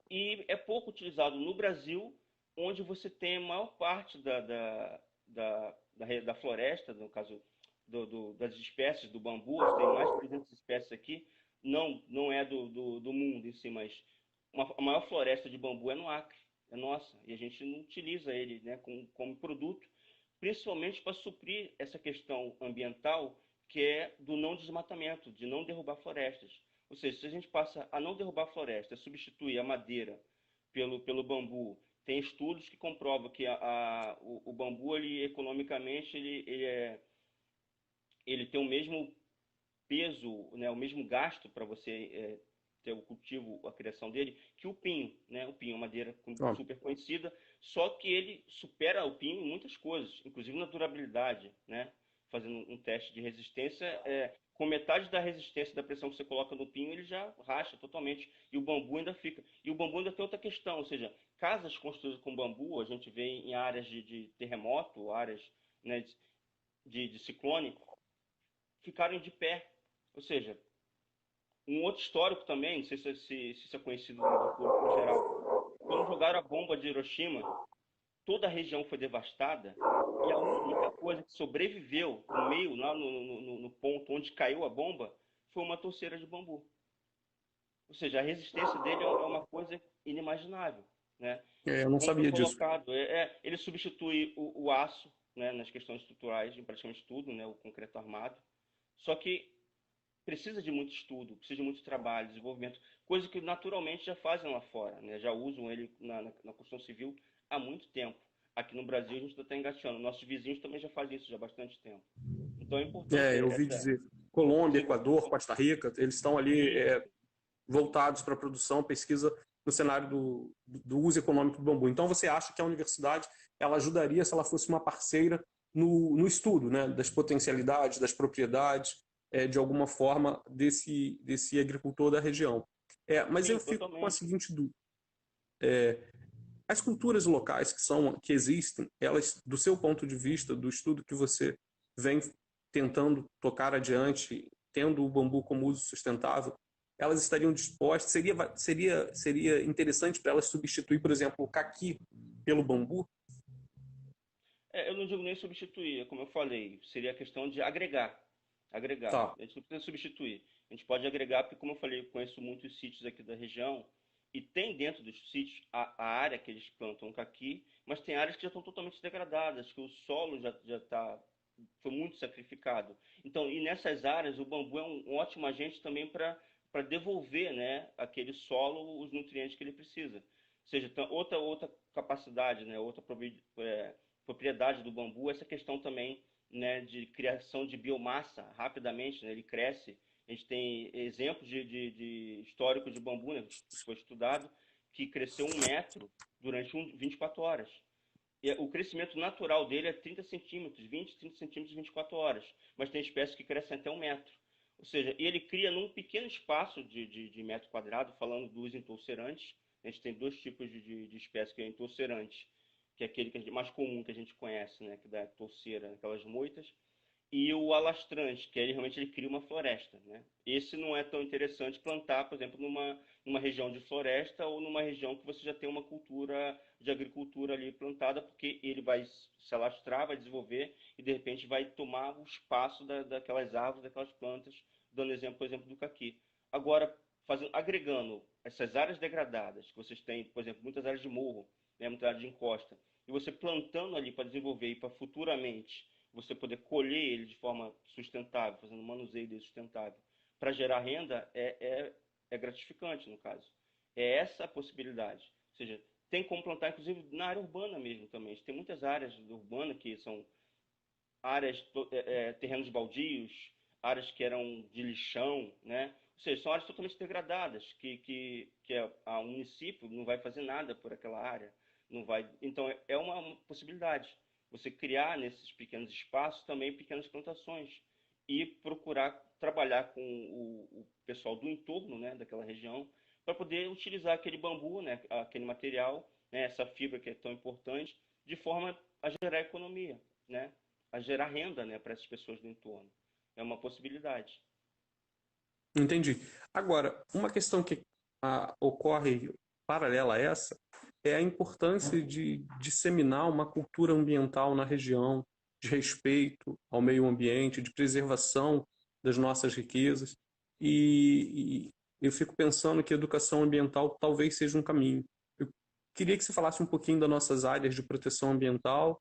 e é pouco utilizado no Brasil, onde você tem a maior parte da floresta, no caso das espécies do bambu, a gente tem mais de 300 espécies aqui, não é do mundo em si, mas a maior floresta de bambu é no Acre, é nossa, e a gente não utiliza ele, né, como produto, principalmente para suprir essa questão ambiental, que é do não desmatamento, de não derrubar florestas. Ou seja, se a gente passa a não derrubar a floresta, substituir a madeira pelo bambu, tem estudos que comprovam que o bambu, ele, economicamente, ele tem o mesmo peso, né, o mesmo gasto para você ter o cultivo, a criação dele, que o pinho, né? O pinho é uma madeira Ó, super conhecida, só que ele supera o pinho em muitas coisas, inclusive na durabilidade, né? Fazendo um teste de resistência, com metade da resistência da pressão que você coloca no pinho, ele já racha totalmente, e o bambu ainda fica. E o bambu ainda tem outra questão, ou seja, casas construídas com bambu, a gente vê em áreas de terremoto, áreas, né, de ciclone, ficaram de pé. Ou seja, um outro histórico também, não sei se isso é conhecido do público em geral, quando jogaram a bomba de Hiroshima, toda a região foi devastada e a única coisa que sobreviveu no meio, lá no ponto onde caiu a bomba, foi uma torceira de bambu. Ou seja, a resistência dele é uma coisa inimaginável, né? eu não Como foi sabia disso. colocado, ele substitui o aço, né, nas questões estruturais, em praticamente tudo, né, o concreto armado. Só que precisa de muito estudo, precisa de muito trabalho, desenvolvimento, coisa que naturalmente já fazem lá fora, né? Já usam ele na construção civil há muito tempo. Aqui no Brasil a gente está engateando. Nossos vizinhos também já fazem isso já há bastante tempo. Então é importante Eu ouvi essa dizer, Colômbia, Equador, desenvolvimento. Costa Rica, eles estão ali Isso, voltados para a produção, pesquisa no cenário do uso econômico do bambu. Então, você acha que a universidade ela ajudaria se ela fosse uma parceira no estudo, né, das potencialidades, das propriedades, de alguma forma, desse agricultor da região? Mas eu sim, fico com a totalmente. seguinte dúvida. As culturas locais que existem, elas, do seu ponto de vista, do estudo que você vem tentando tocar adiante, tendo o bambu como uso sustentável, elas estariam dispostas, seria interessante para elas substituir, por exemplo, o caqui pelo bambu? Eu não digo nem substituir, como eu falei, seria a questão de agregar. Agregar. Tá. A gente não precisa substituir. A gente pode agregar, porque, como eu falei, eu conheço muitos sítios aqui da região, e tem dentro dos sítios a área que eles plantam caqui, mas tem áreas que já estão totalmente degradadas, que o solo foi muito sacrificado. Então, e nessas áreas, o bambu é um ótimo agente também para devolver, né, aquele solo os nutrientes que ele precisa. Ou seja, outra capacidade, né, propriedade do bambu, essa questão também, né, de criação de biomassa rapidamente, né, ele cresce. A gente tem exemplos de histórico de bambu, né, que foi estudado, que cresceu 1 metro durante 24 horas. E o crescimento natural dele é 30 centímetros, 20, 30 centímetros, 24 horas. Mas tem espécies que crescem até 1 metro. Ou seja, ele cria num pequeno espaço de metro quadrado, falando dos entulcerantes. A gente tem dois tipos de espécies que é entulcerante, que é aquele mais comum que a gente conhece, né, que dá torceira, aquelas moitas, e o alastrante, que realmente ele cria uma floresta, né? Esse não é tão interessante plantar, por exemplo, numa região de floresta ou numa região que você já tem uma cultura de agricultura ali plantada, porque ele vai se alastrar, vai desenvolver e de repente vai tomar o espaço daquelas árvores, daquelas plantas, dando exemplo, por exemplo, do caqui. Agora, agregando essas áreas degradadas, que vocês têm, por exemplo, muitas áreas de morro, né, muitas áreas de encosta, e você plantando ali para desenvolver e para futuramente você poder colher ele de forma sustentável, fazendo um manuseio dele sustentável, para gerar renda, é gratificante, no caso. É essa a possibilidade. Ou seja, tem como plantar, inclusive, na área urbana mesmo também. A gente tem muitas áreas urbanas que são áreas, terrenos baldios, áreas que eram de lixão, né? Ou seja, são áreas totalmente degradadas, o município não vai fazer nada por aquela área. Não vai. Então, é uma possibilidade. Você criar nesses pequenos espaços também pequenas plantações e procurar trabalhar com o pessoal do entorno, né, daquela região, para poder utilizar aquele bambu, né, aquele material, né, essa fibra que é tão importante, de forma a gerar economia, né, a gerar renda, né, para essas pessoas do entorno. É uma possibilidade. Entendi. Agora, uma questão que ocorre paralela a essa é a importância de disseminar uma cultura ambiental na região, de respeito ao meio ambiente, de preservação das nossas riquezas. E eu fico pensando que a educação ambiental talvez seja um caminho. Eu queria que você falasse um pouquinho das nossas áreas de proteção ambiental,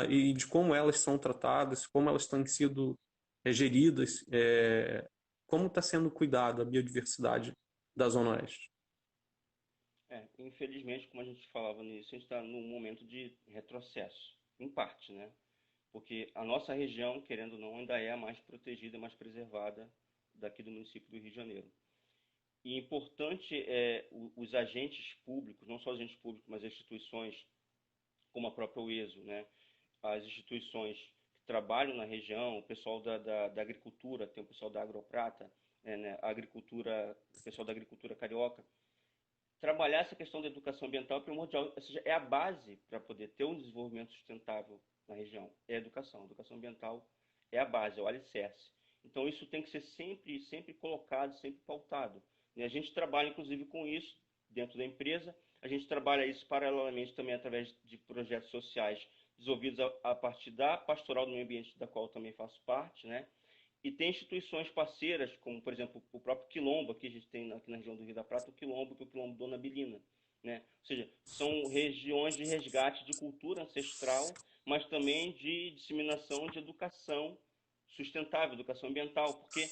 e de como elas são tratadas, como elas têm sido geridas, Como está sendo cuidado a biodiversidade da Zona Oeste? Infelizmente, como a gente falava nisso, a gente está num momento de retrocesso, em parte, né? Porque a nossa região, querendo ou não, ainda é a mais protegida, mais preservada daqui do município do Rio de Janeiro. E importante é os agentes públicos, não só os agentes públicos, mas as instituições, como a própria UESO, né? As instituições que trabalham na região, o pessoal da agricultura, tem o pessoal da Agroprata, né? A agricultura, o pessoal da agricultura carioca, trabalhar essa questão da educação ambiental é primordial, ou seja, é a base para poder ter um desenvolvimento sustentável na região. É a educação. A educação ambiental é a base, é o alicerce. Então isso tem que ser sempre, sempre colocado, sempre pautado. E a gente trabalha, inclusive, com isso dentro da empresa. A gente trabalha isso paralelamente também através de projetos sociais desenvolvidos a partir da Pastoral do Meio Ambiente, da qual eu também faço parte, né? E tem instituições parceiras, como, por exemplo, o próprio Quilombo, aqui a gente tem aqui na região do Rio da Prata, o Quilombo, que é o Quilombo Dona Belina, né? Ou seja, são regiões de resgate de cultura ancestral, mas também de disseminação de educação sustentável, educação ambiental, porque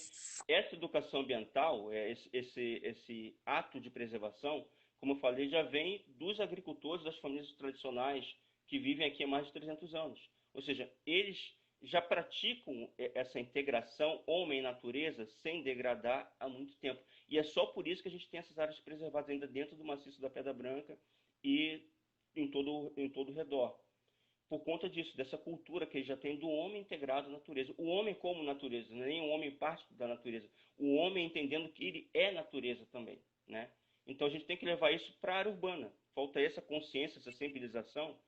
essa educação ambiental, esse ato de preservação, como eu falei, já vem dos agricultores, das famílias tradicionais que vivem aqui há mais de 300 anos. Ou seja, eles já praticam essa integração homem-natureza sem degradar há muito tempo. E é só por isso que a gente tem essas áreas preservadas ainda dentro do maciço da Pedra Branca e em todo o redor. Por conta disso, dessa cultura que já tem do homem integrado à natureza. O homem como natureza, nem o homem parte da natureza. O homem entendendo que ele é natureza também, né? Então a gente tem que levar isso para a área urbana. Falta essa consciência, essa sensibilização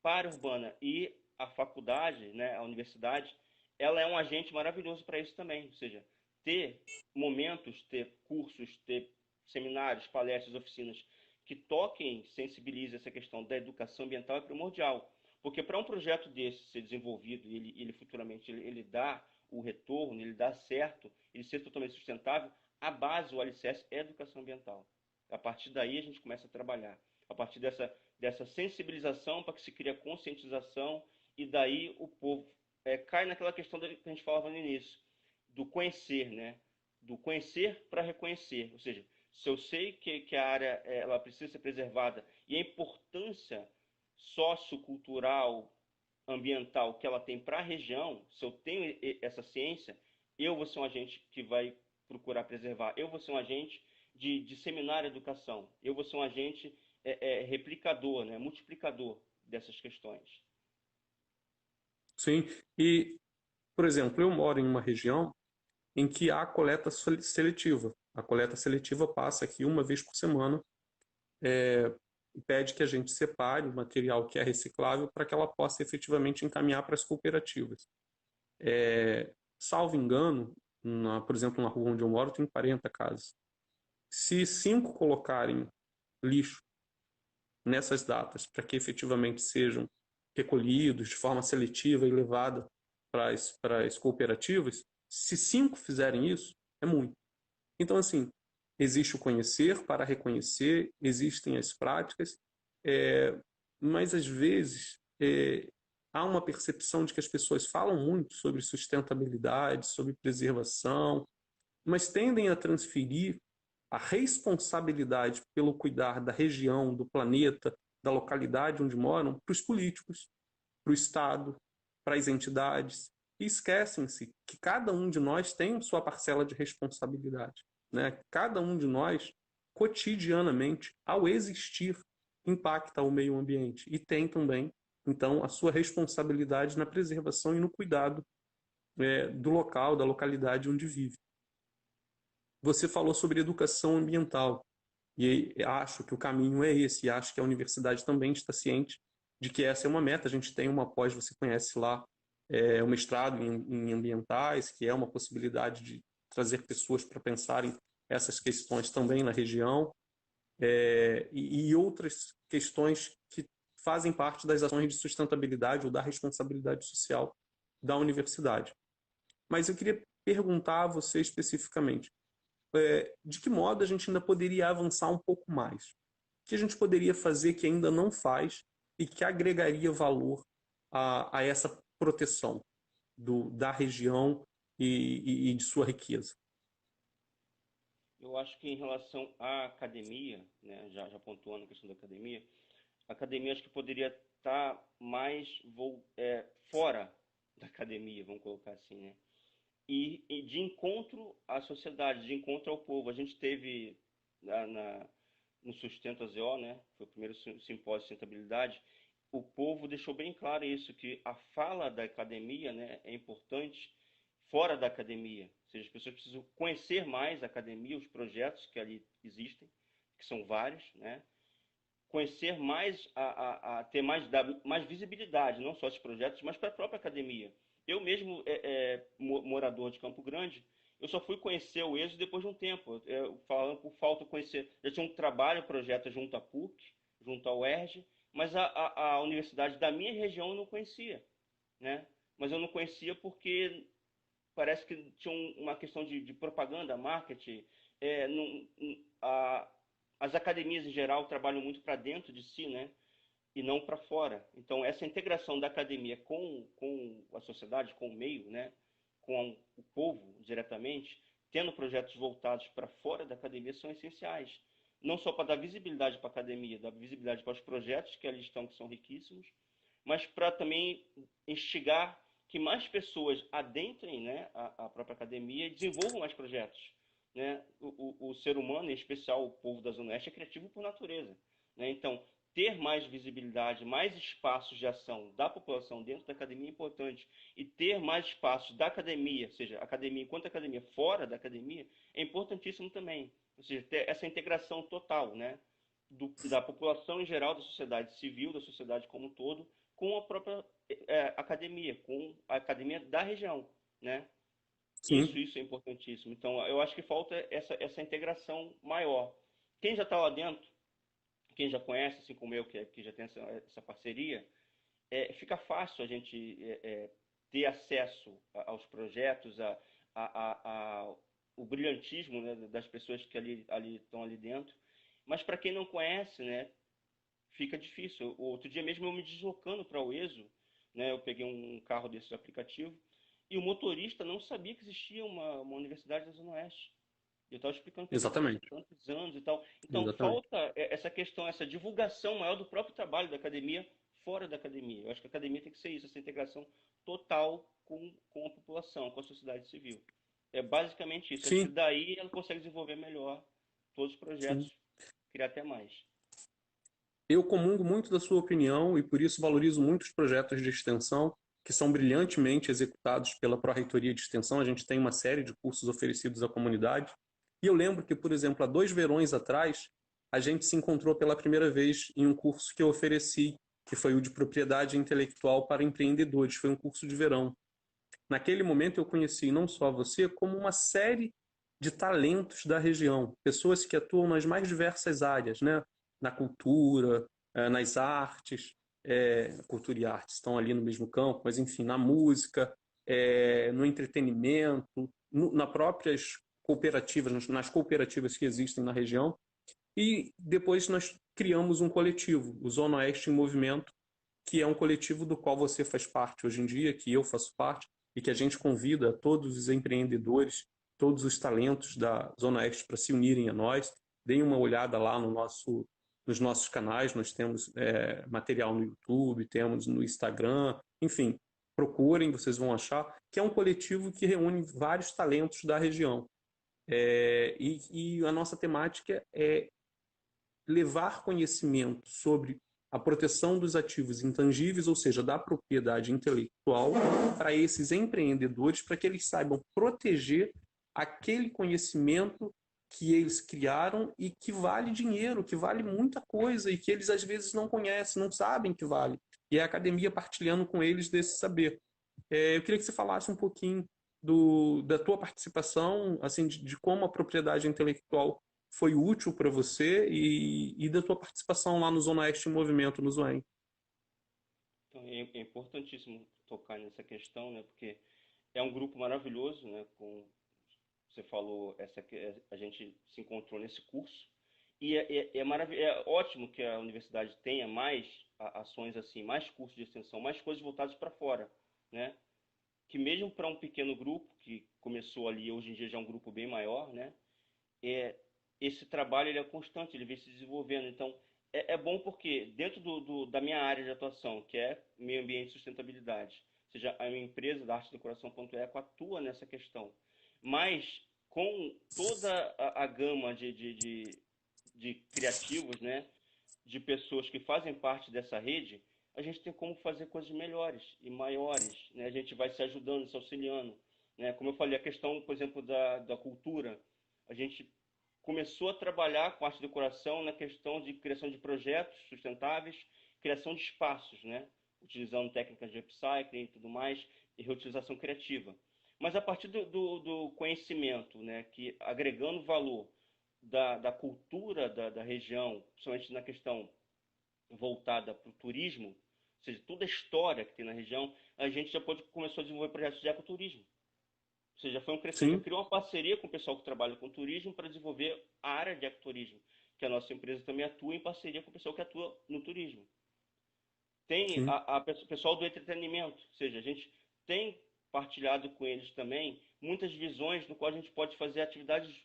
para a área urbana. E a faculdade, né, a universidade, ela é um agente maravilhoso para isso também. Ou seja, ter momentos, ter cursos, ter seminários, palestras, oficinas que toquem, sensibilizem essa questão da educação ambiental é primordial. Porque para um projeto desse ser desenvolvido e ele futuramente ele dá o retorno, ele dá certo, ele ser totalmente sustentável, a base, o alicerce é a educação ambiental. A partir daí a gente começa a trabalhar. A partir dessa sensibilização para que se crie a conscientização e daí o povo cai naquela questão que a gente falava no início, do conhecer, né? Do conhecer para reconhecer. Ou seja, se eu sei que a área ela precisa ser preservada e a importância sociocultural, ambiental que ela tem para a região, se eu tenho essa ciência, eu vou ser um agente que vai procurar preservar, eu vou ser um agente de disseminar a educação, eu vou ser um agente replicador, né, multiplicador dessas questões. Sim, e, por exemplo, eu moro em uma região em que há coleta seletiva. A coleta seletiva passa aqui uma vez por semana e pede que a gente separe o material que é reciclável para que ela possa efetivamente encaminhar para as cooperativas. Salvo engano, por exemplo, na rua onde eu moro, tem 40 casas. Se 5 colocarem lixo nessas datas para que efetivamente sejam recolhidos de forma seletiva e levada para as cooperativas, se 5 fizerem isso, é muito. Então, assim, existe o conhecer para reconhecer, existem as práticas, mas às vezes há uma percepção de que as pessoas falam muito sobre sustentabilidade, sobre preservação, mas tendem a transferir a responsabilidade pelo cuidar da região, do planeta, da localidade onde moram, para os políticos, para o Estado, para as entidades, e esquecem-se que cada um de nós tem sua parcela de responsabilidade, né? Cada um de nós, cotidianamente, ao existir, impacta o meio ambiente e tem também, então, a sua responsabilidade na preservação e no cuidado do local, da localidade onde vive. Você falou sobre educação ambiental e acho que o caminho é esse, e acho que a universidade também está ciente de que essa é uma meta. A gente tem uma pós, você conhece lá, o mestrado em ambientais, que é uma possibilidade de trazer pessoas para pensarem essas questões também na região, e outras questões que fazem parte das ações de sustentabilidade ou da responsabilidade social da universidade. Mas eu queria perguntar a você especificamente, de que modo a gente ainda poderia avançar um pouco mais? O que a gente poderia fazer que ainda não faz e que agregaria valor a essa proteção da região e de sua riqueza? Eu acho que em relação à academia, né, já pontuando a questão da academia, a academia acho que poderia estar mais fora da academia, vamos colocar assim, né? E de encontro à sociedade, de encontro ao povo. A gente teve no Sustento ASEO, né? Foi o primeiro simpósio de sustentabilidade. O povo deixou bem claro isso, que a fala da academia, né, é importante fora da academia. Ou seja, as pessoas precisam conhecer mais a academia, os projetos que ali existem, que são vários, né? Conhecer mais, ter mais visibilidade, não só esses projetos, mas para a própria academia. Eu mesmo, morador de Campo Grande, eu só fui conhecer o ESO depois de um tempo, falando por falta de conhecer. Já tinha um trabalho, projeto junto à PUC, junto ao UERJ, mas a universidade da minha região eu não conhecia, né? Mas eu não conhecia porque parece que tinha uma questão de propaganda, marketing. É, não, a, as academias em geral trabalham muito para dentro de si, né? E não para fora. Então, essa integração da academia com a sociedade, com o meio, né? Com o povo diretamente, tendo projetos voltados para fora da academia, são essenciais. Não só para dar visibilidade para a academia, dar visibilidade para os projetos que ali estão, que são riquíssimos, mas para também instigar que mais pessoas adentrem, né, a própria academia e desenvolvam mais projetos. Né? O ser humano, em especial o povo da Zona Oeste, é criativo por natureza. Né? Então, ter mais visibilidade, mais espaços de ação da população dentro da academia é importante. E ter mais espaços da academia, ou seja, academia enquanto academia fora da academia, é importantíssimo também. Ou seja, ter essa integração total, né? Da população em geral, da sociedade civil, da sociedade como um todo, com a própria academia, com a academia da região, né? Sim, Isso é importantíssimo. Então, eu acho que falta essa integração maior. Quem já está lá dentro, quem já conhece, assim como eu, que já tem essa parceria, fica fácil a gente ter acesso aos projetos, o brilhantismo, né, das pessoas que ali estão ali dentro. Mas para quem não conhece, né, fica difícil. Outro dia mesmo eu me deslocando para o ESO, né, eu peguei um carro desse aplicativo e o motorista não sabia que existia uma universidade da Zona Oeste. Eu estava explicando para ele, poxa, exatamente. tantos anos e tal. Então, Exatamente. falta essa questão, essa divulgação maior do próprio trabalho da academia fora da academia. Eu acho que a academia tem que ser isso, essa integração total com a população, com a sociedade civil. É basicamente isso. Acho que Sim, daí ela consegue desenvolver melhor todos os projetos, sim. criar até mais. Eu comungo muito da sua opinião e por isso valorizo muito os projetos de extensão que são brilhantemente executados pela Pró-Reitoria de Extensão. A gente tem uma série de cursos oferecidos à comunidade. E eu lembro que, por exemplo, há 2 verões atrás, a gente se encontrou pela primeira vez em um curso que eu ofereci, que foi o de Propriedade Intelectual para Empreendedores. Foi um curso de verão. Naquele momento eu conheci não só você, como uma série de talentos da região, pessoas que atuam nas mais diversas áreas, né? Na cultura, nas artes, cultura e artes estão ali no mesmo campo, mas enfim, na música, no entretenimento, nas próprias cooperativas, nas cooperativas que existem na região. E depois nós criamos um coletivo, o Zona Oeste em Movimento, que é um coletivo do qual você faz parte hoje em dia, que eu faço parte, e que a gente convida todos os empreendedores, todos os talentos da Zona Oeste para se unirem a nós. Deem uma olhada lá nos nossos canais, nós temos material no YouTube, temos no Instagram, enfim, procurem, vocês vão achar, que é um coletivo que reúne vários talentos da região. E a nossa temática é levar conhecimento sobre a proteção dos ativos intangíveis, ou seja, da propriedade intelectual, para esses empreendedores, para que eles saibam proteger aquele conhecimento que eles criaram e que vale dinheiro, que vale muita coisa e que eles às vezes não conhecem, não sabem que vale. E é a academia partilhando com eles desse saber. Eu queria que você falasse um pouquinho da tua participação, assim, de como a propriedade intelectual foi útil para você e da tua participação lá no Zona Oeste em Movimento, no ZOEM. Então, é importantíssimo tocar nessa questão, né? Porque é um grupo maravilhoso, né? Você falou, a gente se encontrou nesse curso. E é ótimo que a universidade tenha mais ações assim, mais cursos de extensão, mais coisas voltadas para fora, né? Que mesmo para um pequeno grupo, que começou ali, hoje em dia já é um grupo bem maior, né? é, esse trabalho ele é constante, ele vem se desenvolvendo. Então, é bom porque dentro da minha área de atuação, que é meio ambiente e sustentabilidade, ou seja, a minha empresa da Arte Decoração Eco atua nessa questão. Mas com toda a gama de criativos, né, de pessoas que fazem parte dessa rede, a gente tem como fazer coisas melhores e maiores, né? A gente vai se ajudando, se auxiliando, né? Como eu falei, a questão, por exemplo, da cultura, a gente começou a trabalhar com arte e decoração na questão de criação de projetos sustentáveis, criação de espaços, né? Utilizando técnicas de upcycling e tudo mais, e reutilização criativa. Mas a partir do conhecimento, né, que agregando valor da cultura da região, principalmente na questão voltada para o turismo, ou seja, toda a história que tem na região, a gente já começou a desenvolver projetos de ecoturismo. Ou seja, foi um crescimento, já Sim, criou uma parceria com o pessoal que trabalha com turismo para desenvolver a área de ecoturismo, que a nossa empresa também atua em parceria com o pessoal que atua no turismo. Tem sim, o pessoal do entretenimento, ou seja, a gente tem partilhado com eles também muitas visões no qual a gente pode fazer atividades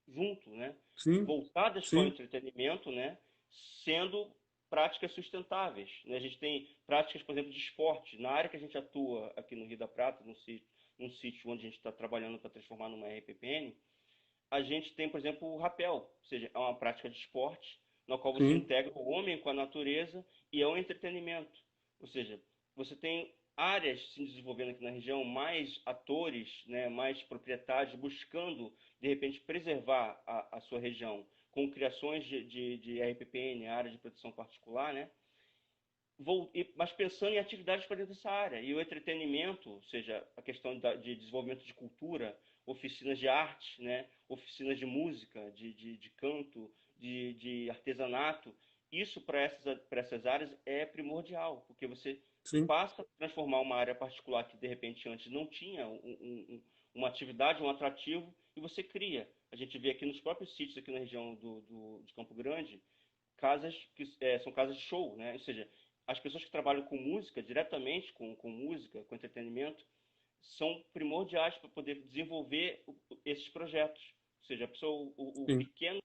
junto, né? sim, Voltadas para o sim, entretenimento, né? Sendo práticas sustentáveis, né? A gente tem práticas, por exemplo, de esporte. Na área que a gente atua aqui no Rio da Prata, num sítio onde a gente está trabalhando para transformar numa RPPN, a gente tem, por exemplo, o rapel, ou seja, é uma prática de esporte na qual você sim, integra o homem com a natureza e é um entretenimento. Ou seja, você tem áreas se desenvolvendo aqui na região, mais atores, né, mais proprietários buscando, de repente, preservar a sua região com criações de RPPN, área de proteção particular, né? Mas pensando em atividades para dentro dessa área. E o entretenimento, ou seja, a questão de desenvolvimento de cultura, oficinas de arte, né? Oficinas de música, de canto, de artesanato, isso para essas áreas é primordial, porque você sim, passa a transformar uma área particular que de repente antes não tinha uma atividade, um atrativo, e você cria. A gente vê aqui nos próprios sítios aqui na região de Campo Grande, casas que são casas de show, né? Ou seja, as pessoas que trabalham com música, diretamente com música, com entretenimento, são primordiais para poder desenvolver esses projetos. Ou seja, a pessoa, o sim, pequeno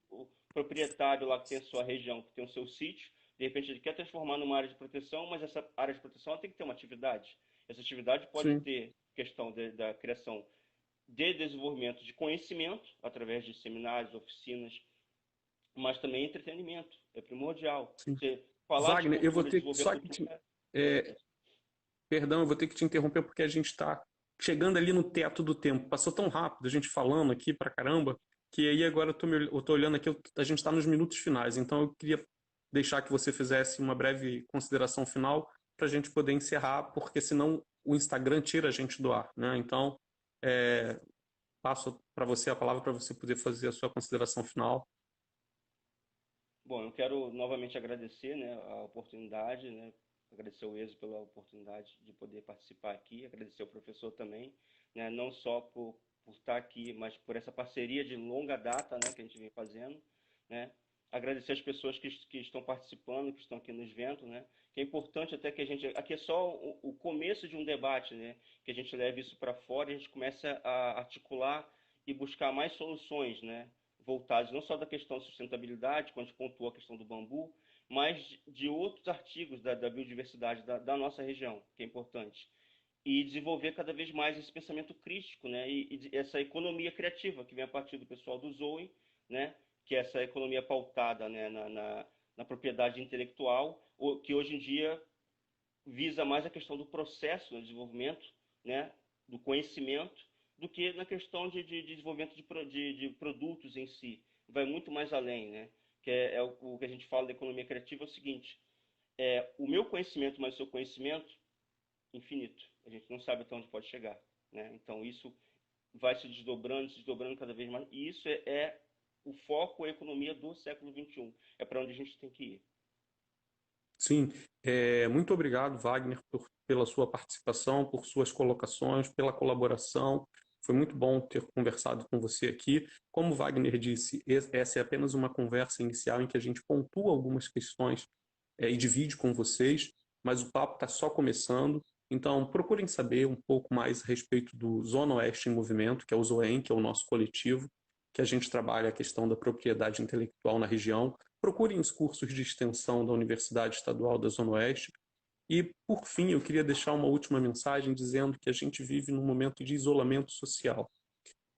proprietário lá que tem a sua região, que tem o seu sítio, de repente ele quer transformar numa área de proteção, mas essa área de proteção tem que ter uma atividade. Essa atividade pode sim, ter questão da criação de desenvolvimento de conhecimento, através de seminários, oficinas, mas também entretenimento. É primordial. sim. Você falar de Wagner, eu vou cultura, ter desenvolver só que te, cultura, é, perdão, eu vou ter que te interromper porque a gente está chegando ali no teto do tempo. Passou tão rápido, a gente falando aqui pra caramba, que aí agora eu tô olhando aqui, a gente está nos minutos finais. Então eu queria deixar que você fizesse uma breve consideração final para a gente poder encerrar, porque senão o Instagram tira a gente do ar, né? Então, é, passo para você a palavra para você poder fazer a sua consideração final. bom, eu quero novamente agradecer, né, a oportunidade, né, agradecer o ESO pela oportunidade de poder participar aqui, agradecer ao professor também, né, não só por estar aqui, mas por essa parceria de longa data, né, que a gente vem fazendo, né, agradecer as pessoas que estão participando, que estão aqui nos vendo, né, que é importante até que a gente, aqui é só o começo de um debate, né, que a gente leve isso para fora e a gente começa a articular e buscar mais soluções, né, voltados não só da questão da sustentabilidade, quando a gente pontuou a questão do bambu, mas de outros artigos da biodiversidade da nossa região, que é importante. E desenvolver cada vez mais esse pensamento crítico, né? E essa economia criativa que vem a partir do pessoal do Zoe, né? Que é essa economia pautada, né? Na propriedade intelectual, que hoje em dia visa mais a questão do processo de desenvolvimento, né, do conhecimento, do que na questão de desenvolvimento de produtos em si. Vai muito mais além, né? Que é o que a gente fala da economia criativa é o seguinte: o meu conhecimento mais o seu conhecimento, infinito. A gente não sabe até onde pode chegar, né? Então isso vai se desdobrando cada vez mais. E isso é o foco, a economia do século XXI. É para onde a gente tem que ir. Sim, muito obrigado, Wagner, pela sua participação, por suas colocações, pela colaboração. Foi muito bom ter conversado com você aqui. Como o Wagner disse, essa é apenas uma conversa inicial em que a gente pontua algumas questões, e divide com vocês, mas o papo está só começando. Então, procurem saber um pouco mais a respeito do Zona Oeste em Movimento, que é o ZOEM, que é o nosso coletivo. que a gente trabalha a questão da propriedade intelectual na região. Procurem os cursos de extensão da Universidade Estadual da Zona Oeste. E, por fim, eu queria deixar uma última mensagem dizendo que a gente vive num momento de isolamento social.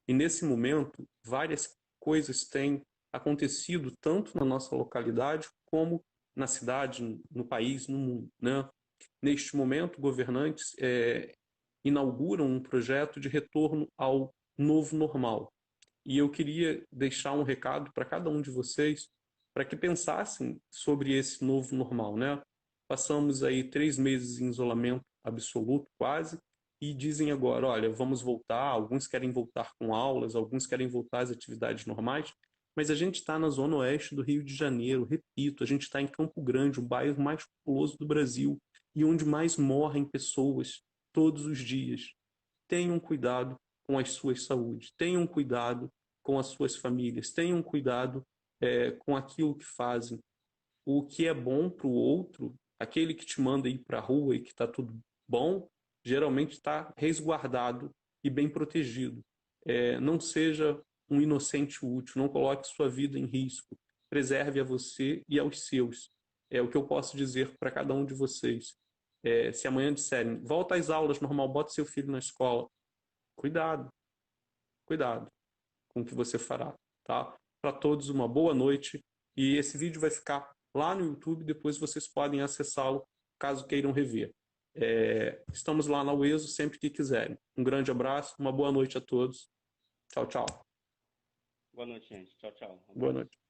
E, nesse momento, várias coisas têm acontecido tanto na nossa localidade como na cidade, no país, no mundo, né? Neste momento, governantes inauguram um projeto de retorno ao novo normal. E eu queria deixar um recado para cada um de vocês para que pensassem sobre esse novo normal, né? Passamos aí 3 meses em isolamento absoluto, quase, e dizem agora, olha, vamos voltar. Alguns querem voltar com aulas, alguns querem voltar às atividades normais, mas a gente está na zona oeste do Rio de Janeiro, repito, a gente está em Campo Grande, o bairro mais populoso do Brasil e onde mais morrem pessoas todos os dias. Tenham cuidado com as suas saúdes, tenham cuidado com as suas famílias, tenham cuidado com aquilo que fazem. O que é bom para o outro, aquele que te manda ir para a rua e que está tudo bom, geralmente está resguardado e bem protegido. Não seja um inocente útil, não coloque sua vida em risco, preserve a você e aos seus. É o que eu posso dizer para cada um de vocês. Se amanhã disserem, volta às aulas normal, bota seu filho na escola, cuidado, cuidado com o que você fará, tá? Para todos, uma boa noite. E esse vídeo vai ficar lá no YouTube, depois vocês podem acessá-lo caso queiram rever. Estamos lá na UESO sempre que quiserem. Um grande abraço, uma boa noite a todos. Tchau, tchau. Boa noite, gente. Tchau, tchau. Um Boa abraço. noite.